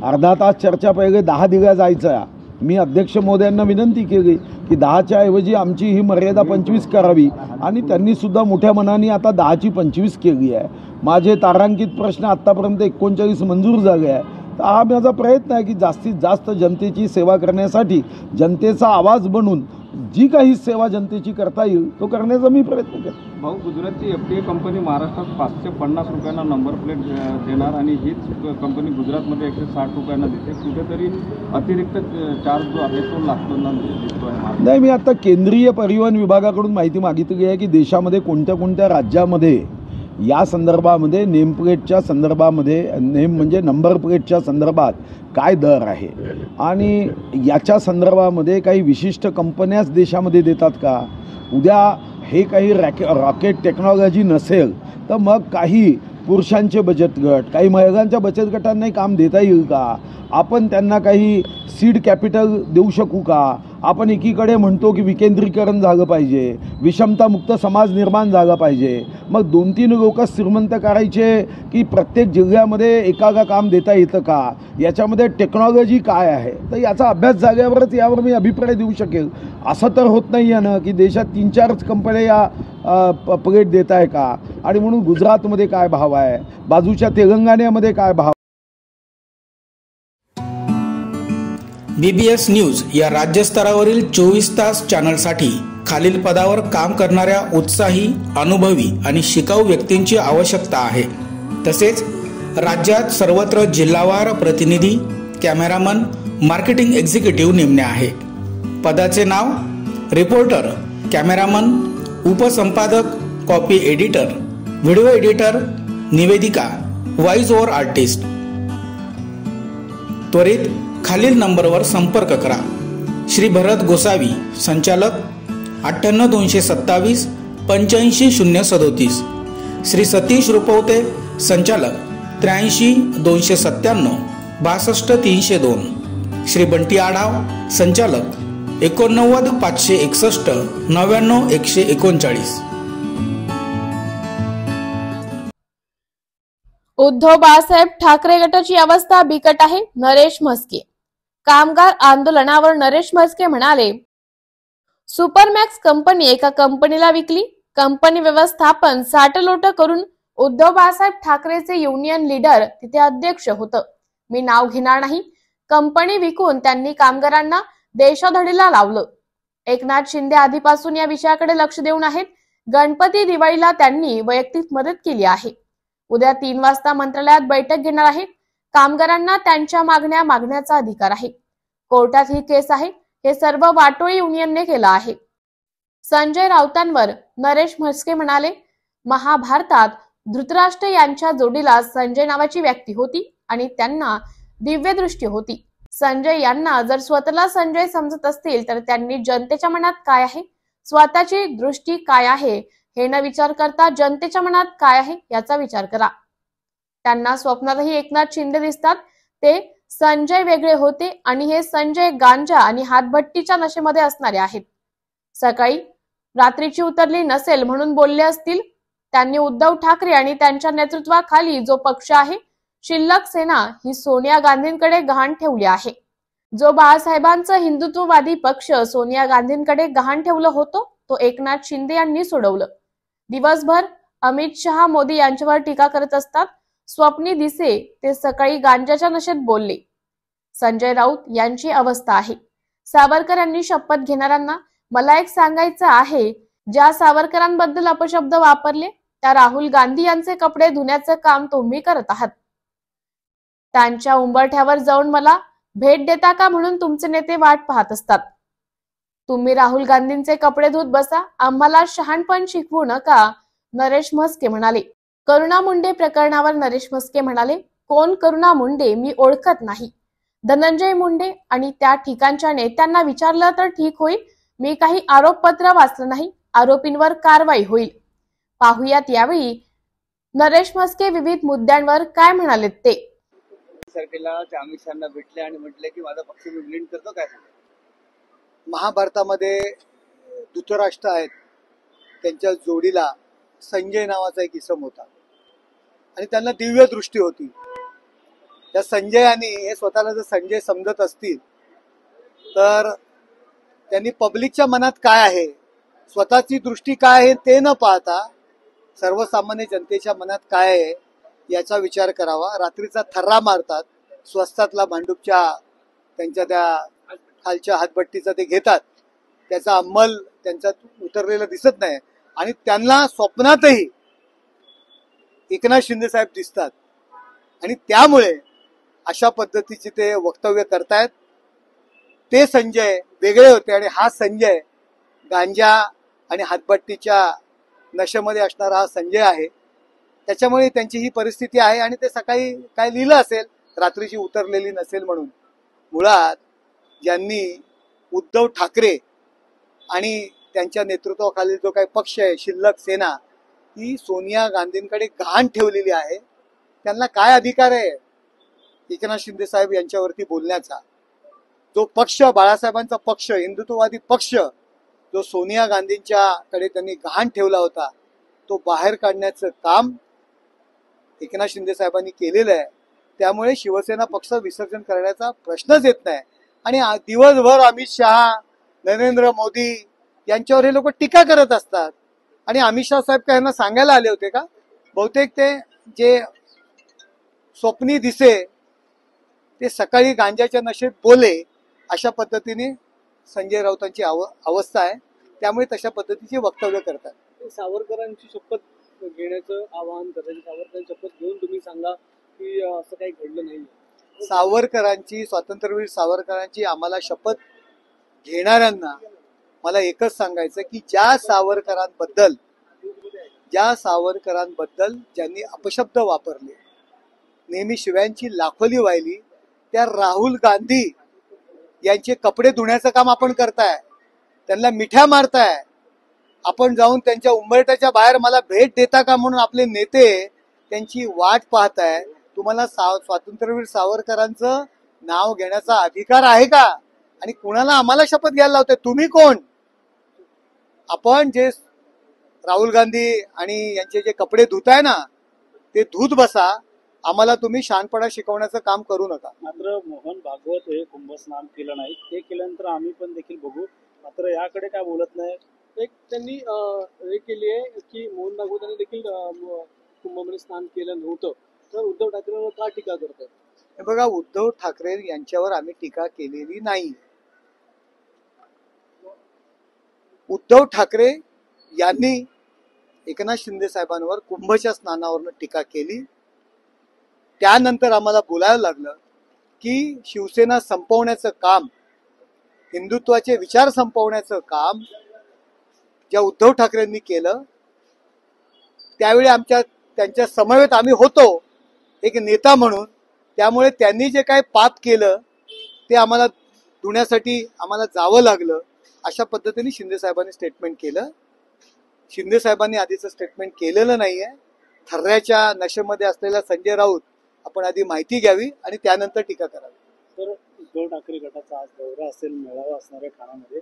अर्धा तास चर्चा पहिले 10 दिल्या जायचा. मी अध्यक्ष महोदयांना विनंती केली की 10च्या ऐवजी आमची ही मर्यादा 25 करावी आणि त्यांनीसुद्धा मोठ्या मनाने आता 10ची 25 केली आहे. माझे तारांकित प्रश्न आत्तापर्यंत 39 मंजूर झाले आहे. तर हा माझा प्रयत्न आहे की जास्तीत जास्त जनतेची सेवा करण्यासाठी जनतेचा आवाज बनून जी काही सेवा जनतेची करता येईल तो करण्याचा मी प्रयत्न करतो. भाऊ, गुजरातची FTA कंपनी महाराष्ट्रात 550 रुपयांना नंबर प्लेट देणार आणि हीच कंपनी गुजरातमध्ये 160 रुपयांना देते. कुठेतरी अतिरिक्त चार्ज जो आहे तो लागताना दिसतो आहे. नाही, मी आता केंद्रीय परिवहन विभागाकडून माहिती मागितली आहे की देशामध्ये कोणत्या कोणत्या राज्यामध्ये या संदर्भामध्ये नेमप्लेटच्या संदर्भामध्ये म्हणजे नंबर प्लेटच्या संदर्भात काय दर आहे आणि याच्या संदर्भामध्ये काही विशिष्ट कंपन्याच देशामध्ये देतात का. उद्या हे काही रॉकेट टेक्नॉलॉजी नसेल तर मग काही पुरुषांचे बचत गट, काही महिलांच्या बचत गटांनाही काम देता येईल का. आपण त्यांना काही सीड कॅपिटल देऊ शकू का. आपण एकीकडे म्हणतो की विकेंद्रीकरण झालं पाहिजे, विषमतामुक्त समाज निर्माण झाला पाहिजे. मग 2-3 लोक श्रीमंत करायचे की प्रत्येक जिल्ह्यामध्ये एकाला काम देता येतं का. याच्यामध्ये टेक्नॉलॉजी काय आहे तर याचा अभ्यास झाल्यावरच यावर मी अभिप्राय देऊ शकेल. असं तर होत नाही आहे ना की देशात 3-4 कंपन्या या प्लेट देत आहे का. आणि म्हणून गुजरातमध्ये काय भाव आहे, बाजूच्या तेलंगणामध्ये काय भाव. BBS न्यूज या राज्यस्तरावरील 24 तास चॅनलसाठी खालील पदावर काम करणाऱ्या उत्साही, अनुभवी आणि शिकाऊ व्यक्तींची आवश्यकता आहे. तसेच राज्यात सर्वत्र जिल्हावार प्रतिनिधी, कॅमेरामन, मार्केटिंग एक्झिक्युटिव्ह नेमणे आहे. पदाचे नाव: रिपोर्टर, कॅमेरामन, उपसंपादक, कॉपी एडिटर, व्हिडिओ एडिटर, निवेदिका, व्हॉइस ओव्हर आर्टिस्ट. त्वरित खालील नंबरवर संपर्क करा. श्री भरत गोसावी, संचालक, 98 227 85 037. श्री सतीश रुपवते, संचालक, 83 297 62 302. श्री बंटी आढाव, संचालक, 89 561 99 139. उद्धव बाळासाहेब ठाकरे गटाची अवस्था बिकट आहे. नरेश म्हस्के. कामगार आंदोलनावर नरेश म्हस्के म्हणाले, सुपरमॅक्स कंपनी एका कंपनीला विकली. कंपनी व्यवस्थापन साठलोट करून उद्धव बाळासाहेब ठाकरेचे युनियन लीडर तिथे अध्यक्ष होतं. मी नाव घेणार नाही. कंपनी विकून त्यांनी कामगारांना देशोधडीला लावलं. एकनाथ शिंदे आधीपासून या विषयाकडे लक्ष देऊन आहेत. गणपती दिवाळीला त्यांनी वैयक्तिक मदत केली आहे. उद्या 3 वाजता मंत्रालयात बैठक घेणार आहेत. कामगारांना त्यांच्या मागण्या मागण्याचा अधिकार आहे. कोर्टात ही केस आहे. हे सर्व वाटोळी युनियनने केलं आहे. संजय राऊतांवर नरेश म्हस्के म्हणाले, महाभारतात धृतराष्ट्र यांच्या जोडीला संजय नावाची व्यक्ती होती आणि त्यांना दिव्य दृष्टी होती. संजय यांना जर स्वतःला संजय समजत असतील तर त्यांनी जनतेच्या मनात काय आहे, स्वतःची दृष्टी काय आहे हे न विचार करता जनतेच्या मनात काय आहे याचा विचार करा. त्यांना स्वप्नातही एकनाथ शिंदे दिसतात. ते संजय वेगळे होते आणि हे संजय गांजा आणि हातभट्टीच्या नशेमध्ये असणारे आहेत. सकाळी रात्रीची उतरली नसेल म्हणून बोलले असतील. त्यांनी उद्धव ठाकरे आणि त्यांच्या नेतृत्वाखाली जो पक्ष आहे शिल्लक सेना ही सोनिया गांधींकडे गहाण ठेवली आहे. जो बाळासाहेबांचा हिंदुत्ववादी पक्ष सोनिया गांधींकडे गहाण ठेवलं होतं तो एकनाथ शिंदे यांनी सोडवलं. दिवसभर अमित शहा मोदी यांच्यावर टीका करत असतात. स्वप्नी दिसे ते सकाळी गांजाच्या नशेत बोलले. संजय राऊत यांची अवस्था आहे. सावरकर यांनी शपथ घेणाऱ्यांना मला एक सांगायचं आहे, ज्या सावरकरांबद्दल अपशब्द वापरले त्या राहुल गांधी यांचे कपडे धुण्याचं काम तुम्ही करत आहात. त्यांच्या उंबरठ्यावर जाऊन मला भेट देता का म्हणून तुमचे नेते वाट पाहत असतात. तुम्ही राहुल गांधींचे कपडे धुत बसा, आम्हाला शहाणपण शिकवू नका, नरेश म्हस्के म्हणाले. करुणा मुंडे प्रकरणावर नरेश म्हस्के म्हणाले, कोण करुणा मुंडे मी ओळखत नाही. धनंजय मुंडे आणि त्या ठिकाणच्या नेत्यांना विचारलं तर ठीक होईल. मी काही आरोपपत्र वाचलं नाही. आरोपींवर कारवाई होईल. पाहुयात यावेळी नरेश म्हस्के विविध मुद्द्यांवर काय म्हणालेत ते. सरकारला अमित शहांना भेटले आणि म्हटले की माझा पक्ष मी विलीन करतो. काय महाभारतामध्ये धृतराष्ट्र आहेत त्यांच्या जोडीला संजय नावाचा एक इसम होता आणि त्यांना दिव्य दृष्टी होती. त्या संजयाने हे स्वतःला जर संजय समजत असतील तर त्यांनी पब्लिकच्या मनात काय आहे, स्वतःची दृष्टी काय आहे ते न पाहता सर्वसामान्य जनतेच्या मनात काय आहे याचा विचार करावा. रात्रीचा थर्रा मारतात, स्वस्तातला भांडूपच्या त्यांच्या त्या खालच्या हातभट्टीचा ते घेतात, त्याचा अंमल त्यांच्यात उतरलेला दिसत नाही आणि त्यांना स्वप्नातही एकनाथ शिंदे साहेब दिसतात आणि त्यामुळे अशा पद्धतीचे ते वक्तव्य करतायत. ते संजय वेगळे होते आणि हा संजय गांजा आणि हातभट्टीच्या नशेमध्ये असणारा हा संजय आहे. त्याच्यामुळे त्यांची ही परिस्थिती आहे आणि ते सकाळी काय लिहिलं असेल, रात्रीची उतरलेली नसेल म्हणून. मुळात ज्यांनी उद्धव ठाकरे आणि त्यांच्या नेतृत्वाखालील जो काही पक्ष आहे शिल्लक सेना, ही सोनिया गांधींकडे गहाण ठेवलेली आहे. त्यांना काय अधिकार आहे एकनाथ शिंदे साहेब यांच्यावरती बोलण्याचा? जो पक्ष, बाळासाहेबांचा पक्ष, हिंदुत्ववादी पक्ष, जो सोनिया गांधींच्याकडे त्यांनी गहाण ठेवला होता, तो बाहेर काढण्याचं काम एकनाथ शिंदे साहेबांनी केलेलं आहे. त्यामुळे शिवसेना पक्ष विसर्जन करण्याचा प्रश्नच येत नाही. आणि दिवसभर अमित शहा, नरेंद्र मोदी यांच्यावर हे लोक टीका करत असतात. आणि अमित शहा साहेब काय यांना सांगायला आले होते का? बहुतेक ते जे स्वप्नी दिसे ते सकाळी गांजाच्या नशेत बोले, अशा पद्धतीने संजय राऊतांची अवस्था आहे. त्यामुळे तशा पद्धतीची वक्तव्य करतात. सावरकरांची शपथ घेण्याचं आवाहन करायचं, सावरकरांची शपथ घेऊन तुम्ही सांगा की असं काही घडलं नाही. सावरकरांची, स्वातंत्र्यवीर सावरकरांची आम्हाला शपथ घेणाऱ्यांना मला एकच सांगायचं की ज्या सावरकरांबद्दल ज्यांनी अपशब्द वापरले, नेहमी शिव्यांची लाखोली वाहिली, त्या राहुल गांधी यांचे कपडे धुण्याचं काम आपण करताय, त्यांना मिठ्या मारताय. आपण जाऊन त्यांच्या उंबरठ्याच्या बाहेर मला भेट देता का म्हणून आपले नेते त्यांची वाट पाहताय. तुम्हाला स्वातंत्र्यवीर सावरकरांचं नाव घेण्याचा अधिकार आहे का? आणि कुणाला आम्हाला शपथ घ्यायला लावते? तुम्ही कोण? आपण जे राहुल गांधी आणि यांचे जे कपडे धुताय ना, ते धुत बसा. आम्हाला तुम्ही शहाणपणा शिकवण्याचं काम करू नका. मात्र मोहन भागवत हे कुंभस्नान केलं नाही, ते केल्यानंतर आम्ही पण देखील बघू. मात्र याकडे काय बोलत नाही. एक त्यांनी हे केली आहे की मोहन भागवतांनी देखील कुंभमेळ्यात स्नान केलं नव्हतं, तर उद्धव ठाकरेंवर का टीका करतात? हे बघा, उद्धव ठाकरे यांच्यावर आम्ही टीका केलेली नाही. उद्धव ठाकरे यांनी एकनाथ शिंदे साहेबांवर कुंभच्या स्नानावरनं टीका केली. त्यानंतर आम्हाला बोलायला लागलं की शिवसेना संपवण्याचं काम, हिंदुत्वाचे विचार संपवण्याचं काम ज्या उद्धव ठाकरेंनी केलं, त्यावेळी त्यांच्या समवेत आम्ही होतो एक नेता म्हणून. त्यामुळे त्यांनी जे काय पाप केलं ते आम्हाला धुण्यासाठी आम्हाला जावं लागलं. अशा पद्धतीने शिंदे साहेबांनी स्टेटमेंट केलं. शिंदे साहेबांनी आधीचं स्टेटमेंट केलेलं नाहीये. थर्ऱ्याच्या नशेमध्ये असलेला संजय राऊत आपण आधी माहिती घ्यावी आणि त्यानंतर टीका करावी. तर उद्धव ठाकरे गटाचा आज दौरा असेल, मेळावा असणार आहे ठाण्यामध्ये.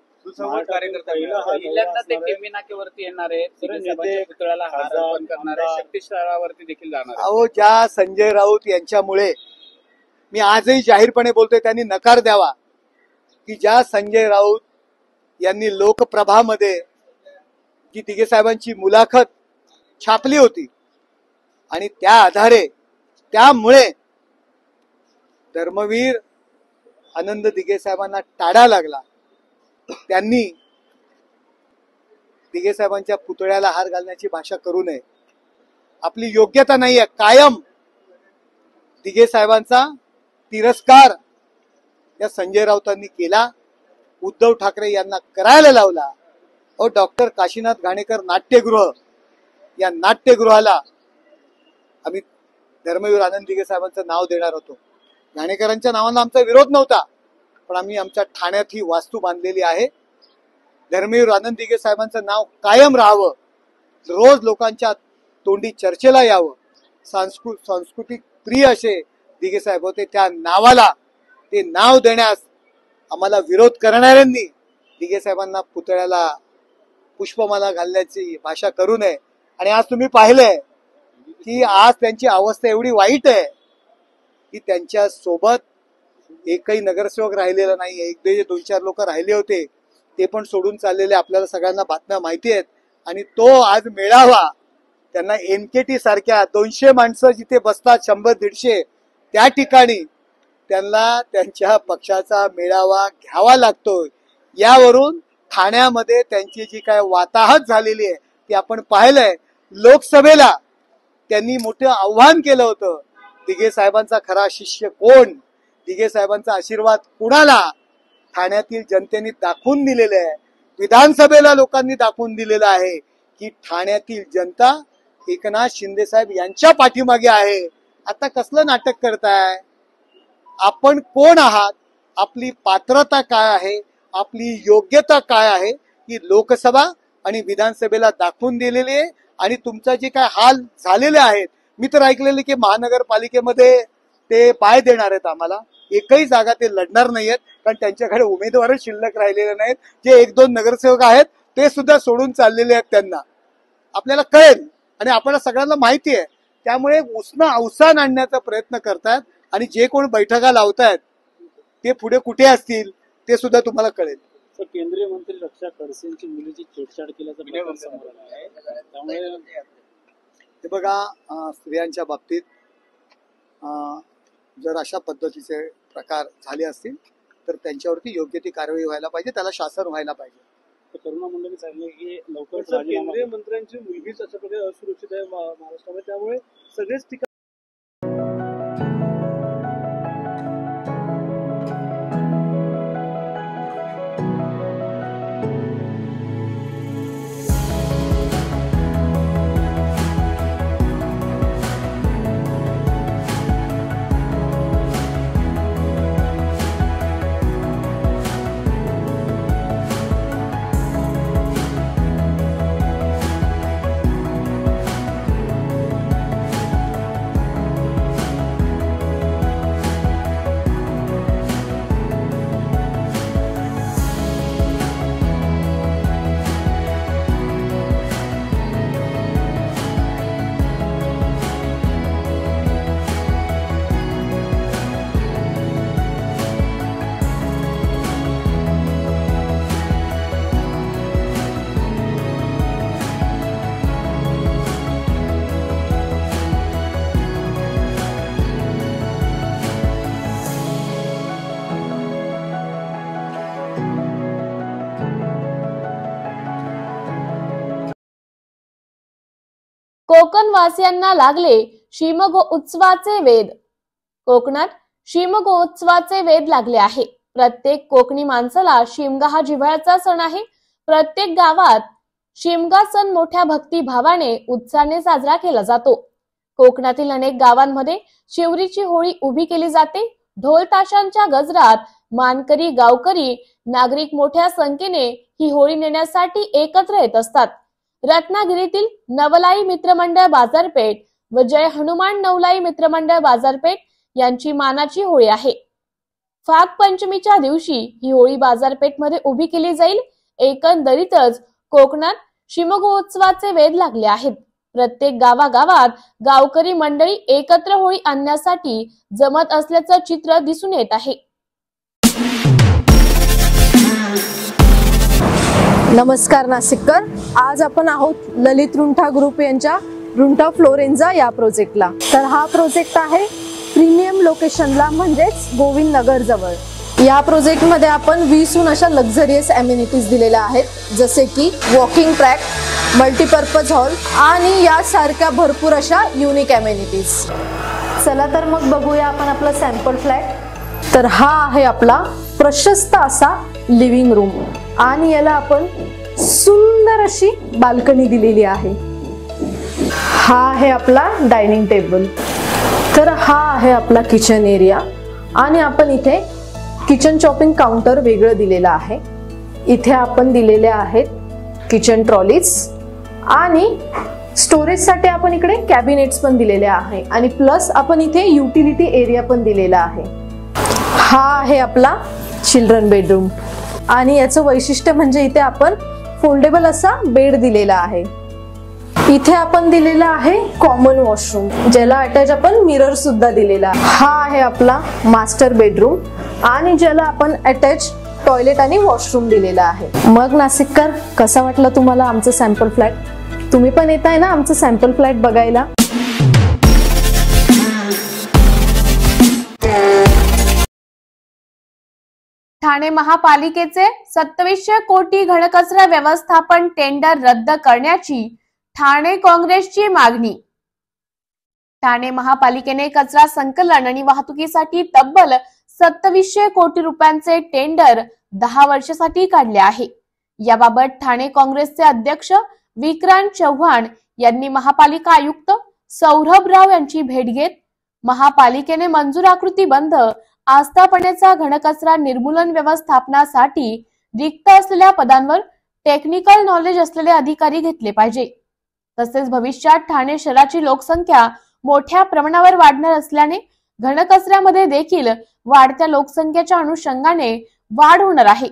पहिल्यांदा ते टेंबी नाक्यावरती येणार आहे, पुतळ्याला हार अर्पण करणार आहे, शक्तीस्थळावरती देखील जाणार आहे. अहो, ज्या संजय राऊत यांच्यामुळे मी आजही जाहीरपणे बोलतोय, त्यांनी नकार द्यावा की ज्या संजय राऊत यांनी लोकप्रभामध्ये जी दिघे साहेबांची मुलाखत छापली होती आणि त्या आधारे त्यामुळे धर्मवीर आनंद दिघे साहेबांना टाळा लागला. त्यांनी दिघे साहेबांच्या पुतळ्याला हार घालण्याची भाषा करू नये. आपली योग्यता नाहीये. कायम दिघे साहेबांचा तिरस्कार या संजय राऊतांनी केला, उद्धव ठाकरे यांना करायला लावला. डॉक्टर काशीनाथ घाणेकर नाट्यगृह, या नाट्यगृहाला आम्ही धर्मवीर आनंद दिघे साहेबांचं नाव देणार होतो. घाणेकरांच्या नावाला आमचा विरोध नव्हता, पण आम्ही आमच्या ठाण्यात ही वास्तू बांधलेली आहे. धर्मवीर आनंद दिघे साहेबांचं नाव कायम राहावं, रोज लोकांच्या तोंडी चर्चेला यावं. सांस्कृतिक प्रिय असे दिघे साहेब होते. त्या नावाला ते नाव देण्यास आम्हाला विरोध करणाऱ्यांनी दिघे साहेबांना पुतळ्याला पुष्पमाला घालण्याची भाषा करू नये. आणि आज तुम्ही पाहिलंय की आज त्यांची अवस्था एवढी वाईट आहे की त्यांच्या सोबत एकही नगरसेवक राहिलेला नाही. एक 2-4 लोक राहिले होते, ते पण सोडून चाललेले आपल्याला सगळ्यांना बातम्या माहिती आहेत. आणि तो आज मेळावा त्यांना NKT सारख्या 200 माणसं जिथे बसतात 100-150 त्या ठिकाणी त्यांना त्यांच्या पक्षाचा मेळावा घ्यावा लागतोय. यावरून ठाण्यामध्ये त्यांची जी काय वाताहत झालेली आहे ती आपण पाहिलंय. लोकसभेला त्यांनी मोठं आव्हान केलं होतं, दिघे साहेबांचा खरा शिष्य कोण, दिघे साहेबांचा आशीर्वाद कुणाला, ठाण्यातील जनतेने दाखवून दिलेलं आहे. विधानसभेला लोकांनी दाखवून दिलेलं आहे की ठाण्यातील जनता एकनाथ शिंदे साहेब यांच्या पाठीमागे आहे. आता कसलं नाटक करताय? आपण कोण आहात, आपली पात्रता काय आहे, आपली योग्यता काय आहे ही लोकसभा आणि विधानसभेला दाखवून दिलेली आहे. आणि तुमचा जे काय हाल झालेले आहेत, मी तर ऐकलेले की महानगरपालिकेमध्ये ते पाय देणार आहेत आम्हाला. एकही जागा ते लढणार नाहीयेत, कारण त्यांच्याकडे उमेदवारच शिल्लक राहिलेले नाहीत. जे 1-2 नगरसेवक आहेत ते सुद्धा सोडून चाललेले आहेत. त्यांना आपल्याला कळेल आणि आपल्याला सगळ्यांना माहिती आहे. त्यामुळे अवसान आणण्याचा प्रयत्न करतायत. आणि जे कोण बैठका लावतायत ते पुढे कुठे असतील ते सुद्धा तुम्हाला कळेल. केंद्रीय मंत्री रक्षा खडसेंची मुलीची छेडछाड केल्याचा प्रकार समोर आला आहे. त्यामुळे हे बघा, स्त्रियांच्या बाबतीत जर अशा पद्धतीचे प्रकार झाले असतील तर त्यांच्यावरती योग्य ती कारवाई व्हायला पाहिजे, त्याला शासन व्हायला पाहिजे. करुणा मुंडेंनी सांगितलं की लवकरच केंद्रीय मंत्र्यांची मुलगीच अशा प्रकारे असुरक्षित आहे महाराष्ट्रामध्ये, त्यामुळे सगळेच ठिकाणी कोकण वासियांना लागले शिमगोत्सवाचे वेध. कोकणात शिमगोत्सवाचे वेध लागले आहे. प्रत्येक कोकणी माणसाला शिमगा हा जिव्हाळ्याचा सण आहे. प्रत्येक गावात शिमगा सण मोठ्या भक्तिभावाने उत्साहाने साजरा केला जातो. कोकणातील अनेक गावांमध्ये शिवरीची होळी उभी केली जाते. ढोल ताशांच्या गजरात मानकरी, गावकरी, नागरिक मोठ्या संख्येने ही होळी नेण्यासाठी एकत्र येत असतात. रत्नागिरीतील नवलाई मित्रमंडळ बाजारपेठ व जय हनुमान नवलाई मित्रमंडळ बाजारपेठ यांची मानाची होळी आहे. फाग पंचमीच्या दिवशी ही होळी बाजारपेठ मध्ये उभी केली जाईल. एकंदरीतच कोकणात शिमगोत्सवाचे वेध लागले आहेत. प्रत्येक गावागावात गावकरी मंडळी एकत्र होळी आणण्यासाठी जमत असल्याचं चित्र दिसून येत आहे. नमस्कार नाशिककर, आज आपण आहोत ललित रुंठा ग्रुप यांच्या रुंठा फ्लोरेन्झा या प्रोजेक्टला. तर हा प्रोजेक्ट आहे प्रीमियम लोकेशनला, म्हणजेच गोविंद नगर जवळ. या प्रोजेक्टमध्ये आपण 20हून अशा लक्झरियस अमेनिटीज दिलेल्या आहेत, जसे की वॉकिंग ट्रॅक, मल्टीपर्पज हॉल आणि यासारख्या भरपूर अशा युनिक अमेनिटीज. चला तर मग बघूया आपण आपला सॅम्पल फ्लॅट. तर हा आहे आपला प्रशस्त असा लिव्हिंग रूम आणि याला आपण सुंदर अशी बाल्कनी दिलेली आहे. हा आहे आपला डायनिंग टेबल. तर हा आहे आपला किचन एरिया आणि आपण इथे किचन चॉपिंग काउंटर वेगळं दिलेलं आहे. इथे आपण दिलेले आहेत किचन ट्रॉलीज आणि स्टोरेजसाठी आपण इकडे कॅबिनेट्स पण दिलेले आहे आणि प्लस आपण इथे युटिलिटी एरिया पण दिलेला आहे. हा आहे आपला चिल्ड्रन बेडरूम आणि याचं वैशिष्ट्य म्हणजे इथे आपण फोल्डेबल असा बेड दिलेला आहे. इथे आपण दिलेला आहे कॉमन वॉशरूम, ज्याला अटॅच आपण मिरर सुद्धा दिलेला आहे. हा आहे आपला मास्टर बेडरूम आणि ज्याला आपण अटॅच टॉयलेट आणि वॉशरूम दिलेला आहे. मग नाशिककर, कसा वाटलं तुम्हाला आमचं सॅम्पल फ्लॅट? तुम्ही पण येत आहे ना आमचं सॅम्पल फ्लॅट बघायला? ठाणे महापालिकेचे 2700 कोटी घनकचरा व्यवस्थापन टेंडर रद्द करण्याची ठाणे काँग्रेसची मागणी. ठाणे महापालिकेने कचरा संकलन आणि वाहतुकीसाठी तब्बल 2700 कोटी रुपयांचे टेंडर 10 वर्षासाठी काढले आहे. याबाबत ठाणे काँग्रेसचे अध्यक्ष विक्रांत चव्हाण यांनी महापालिका आयुक्त सौरभ राव यांची भेट घेत महापालिकेने मंजूर आकृतीबंध आस्थापनेचा घनकचरा निर्मूलन व्यवस्थापनासाठी रिक्त असलेल्या पदांवर टेक्निकल नॉलेज असलेले अधिकारी घेतले पाहिजे. तसेच भविष्यात ठाणे शहराची लोकसंख्या मोठ्या प्रमाणावर वाढणार असल्याने घनकचऱ्यामध्ये देखील वाढत्या लोकसंख्येच्या अनुषंगाने वाढ होणार आहे.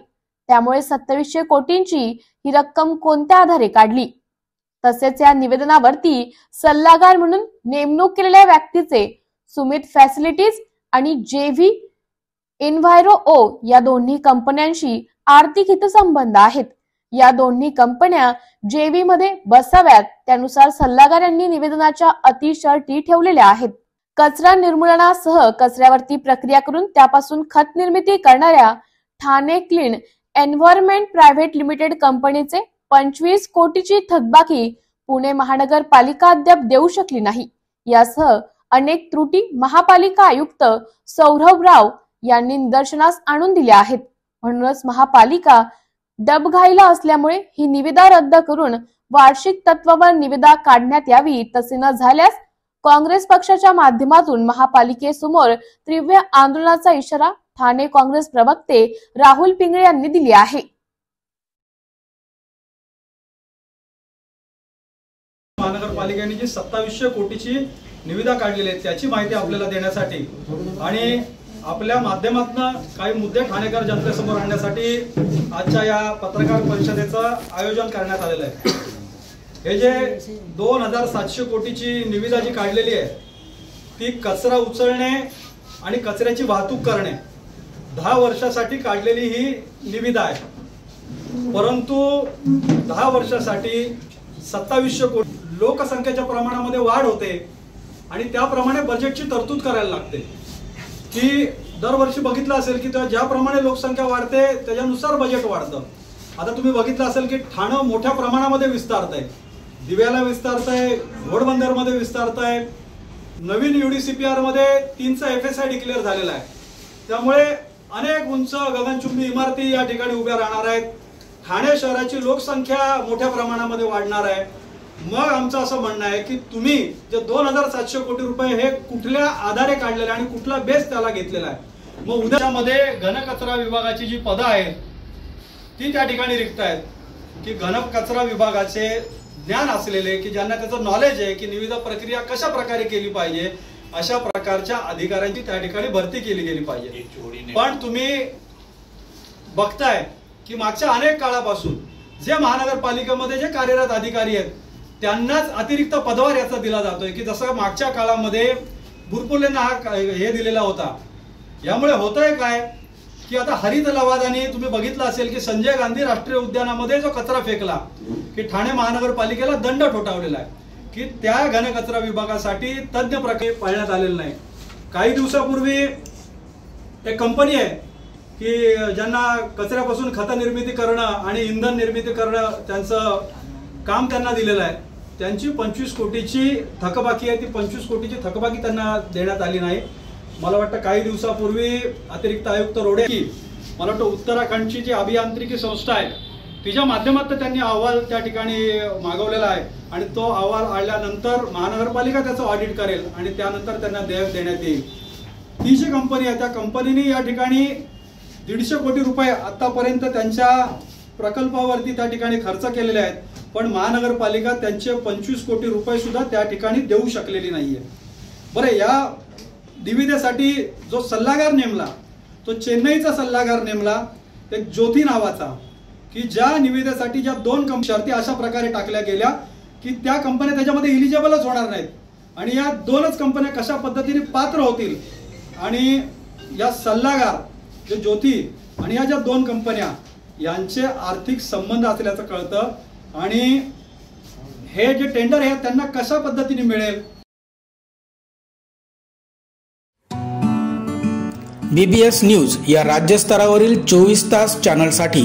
त्यामुळे 2700 कोटींची ही रक्कम कोणत्या आधारे काढली? तसेच या निवेदनावरती सल्लागार म्हणून नेमणूक केलेल्या व्यक्तीचे सुमित फॅसिलिटीज आणि जेव्ही इन्व्हायरो ओ या दोन्ही कंपन्यांशी आर्थिक हितसंबंध आहेत. या दोन्ही कंपन्या जेव्ही मध्ये बसाव्यात त्यानुसार सल्लागार यांनी निवेदनाच्या अटी शर्ती ठेवलेल्या आहेत. कचरा निर्मूलनासह कचऱ्यावरती प्रक्रिया करून त्यापासून खत निर्मिती करणाऱ्या Thane clean environment private limited कंपनीचे 25 कोटीची थकबाकी पुणे महानगरपालिका अद्याप देऊ शकली नाही. यासह अनेक त्रुटी महापालिका आयुक्त सौरभ राव यांनी निदर्शनास आणून दिल्या आहेत. म्हणूनच महापालिका डबघाईला असल्यामुळे ही निविदा रद्द करून वार्षिक तत्वावर निविदा काढण्यात यावी. तसे न झाल्यास काँग्रेस पक्षाच्या माध्यमातून महापालिकेसमोर तीव्र आंदोलनाचा इशारा ठाणे काँग्रेस प्रवक्ते राहुल पिंगळे यांनी दिली आहे. महानगरपालिकेने जी 2700 कोटीची निविदा काढलेली आहे त्याची माहिती आपल्याला देण्यासाठी आणि आपल्या माध्यमातून काही मुद्दे ठाणेकर जनतेसमोर आणण्यासाठी आजच्या या पत्रकार परिषदेचं आयोजन करण्यात आलेलं आहे. हे जे 2700 कोटीची निविदा जी काढलेली आहे ती कचरा उचलणे आणि कचऱ्याची वाहतूक करणे 10 वर्षासाठी काढलेली ही निविदा आहे. परंतु 10 वर्षासाठी 2700 कोटी लोकसंख्येच्या प्रमाणामध्ये वाढ होते आणि त्याप्रमाणे बजेटची तरतूद करायला लागते की दरवर्षी बघितलं असेल की ज्याप्रमाणे लोकसंख्या वाढते त्याच्यानुसार बजेट वाढतं. आता तुम्ही बघितलं असेल की ठाणं मोठ्या प्रमाणामध्ये विस्तारत आहे, दिव्याला विस्तारत आहे, घोडबंदरमध्ये विस्तारत आहे, नवीन UDCPR मध्ये 3चा FSI डिक्लेअर झालेला आहे. त्यामुळे अनेक उंच गगनचुंबी इमारती या ठिकाणी उभ्या राहणार आहेत. ठाणे शहराची लोकसंख्या मोठ्या प्रमाणामध्ये वाढणार आहे. मग आमचं असं म्हणणं आहे की तुम्ही जे 2700 कोटी रुपये हे कुठल्या आधारे काढलेले आणि कुठला बेस त्याला घेतलेला आहे. मग उद्यामध्ये घनकचरा विभागाची जी पदं आहेत ती त्या ठिकाणी रिक्त आहेत की घनकचरा विभागाचे ज्ञान असलेले की ज्यांना त्याचं नॉलेज आहे की निविदा प्रक्रिया कशा प्रकारे केली पाहिजे अशा प्रकारच्या अधिकाऱ्यांची त्या ठिकाणी भरती केली गेली पाहिजे. पण तुम्ही बघताय की मागच्या अनेक काळापासून जे महानगरपालिकेमध्ये जे कार्यरत अधिकारी आहेत त्यांनाच अतिरिक्त पदभार याचा दिला जातोय की जसं मागच्या काळामध्ये बुरपुलेंना हा हे दिलेला होता. यामुळे होतंय काय की आता हरित लवादाने तुम्ही बघितलं असेल की संजय गांधी राष्ट्रीय उद्यानामध्ये जो कचरा फेकला की ठाणे महानगरपालिकेला दंड ठोठावलेला आहे की त्या घनकचरा विभागासाठी तज्ञ प्रक्रिया पाळण्यात आलेला नाही. काही दिवसापूर्वी एक कंपनी आहे की ज्यांना कचऱ्यापासून खत निर्मिती करणं आणि इंधन निर्मिती करणं त्यांचं काम त्यांना दिलेलं आहे. त्यांची 25 कोटीची थकबाकी आहे. ती 25 कोटीची थकबाकी त्यांना देण्यात आली नाही. मला वाटतं काही दिवसापूर्वी अतिरिक्त आयुक्त रोडे की मला वाटतं उत्तराखंडची जी अभियांत्रिकी संस्था आहे तिच्या माध्यमातून त्यांनी अहवाल त्या ठिकाणी मागवलेला आहे आणि तो अहवाल आल्यानंतर महानगरपालिका त्याचं ऑडिट करेल आणि त्यानंतर त्यांना देयक देण्यात येईल. ती जी कंपनी आहे त्या कंपनीने या ठिकाणी 150 कोटी रुपये आतापर्यंत त्यांच्या प्रकल्पावरती त्या ठिकाणी खर्च केलेले आहेत. पण महानगरपालिका त्यांचे 25 कोटी रुपये सुद्धा त्या ठिकाणी देऊ शकलेली नाहीये. बरं, या निविदेसाठी जो सल्लागार नेमला तो चेन्नईचा सल्लागार नेमला, एक ज्योती नावाचा की ज्या निविदेसाठी ज्या 2 शर्ती अशा प्रकारे टाकल्या गेल्या की त्या कंपन्या त्याच्यामध्ये इलिजिबलच होणार नाहीत आणि या 2च कंपन्या कशा पद्धतीने पात्र होतील आणि या सल्लागार जे ज्योती आणि या ज्या 2 कंपन्या यांचे आर्थिक संबंध असल्याचं कळतं आणि हे जे टेंडर आहे त्यांना कशा पद्धतीने मिळेल। BBS न्यूज या राज्यस्तरावरील 24 तास चॅनलसाठी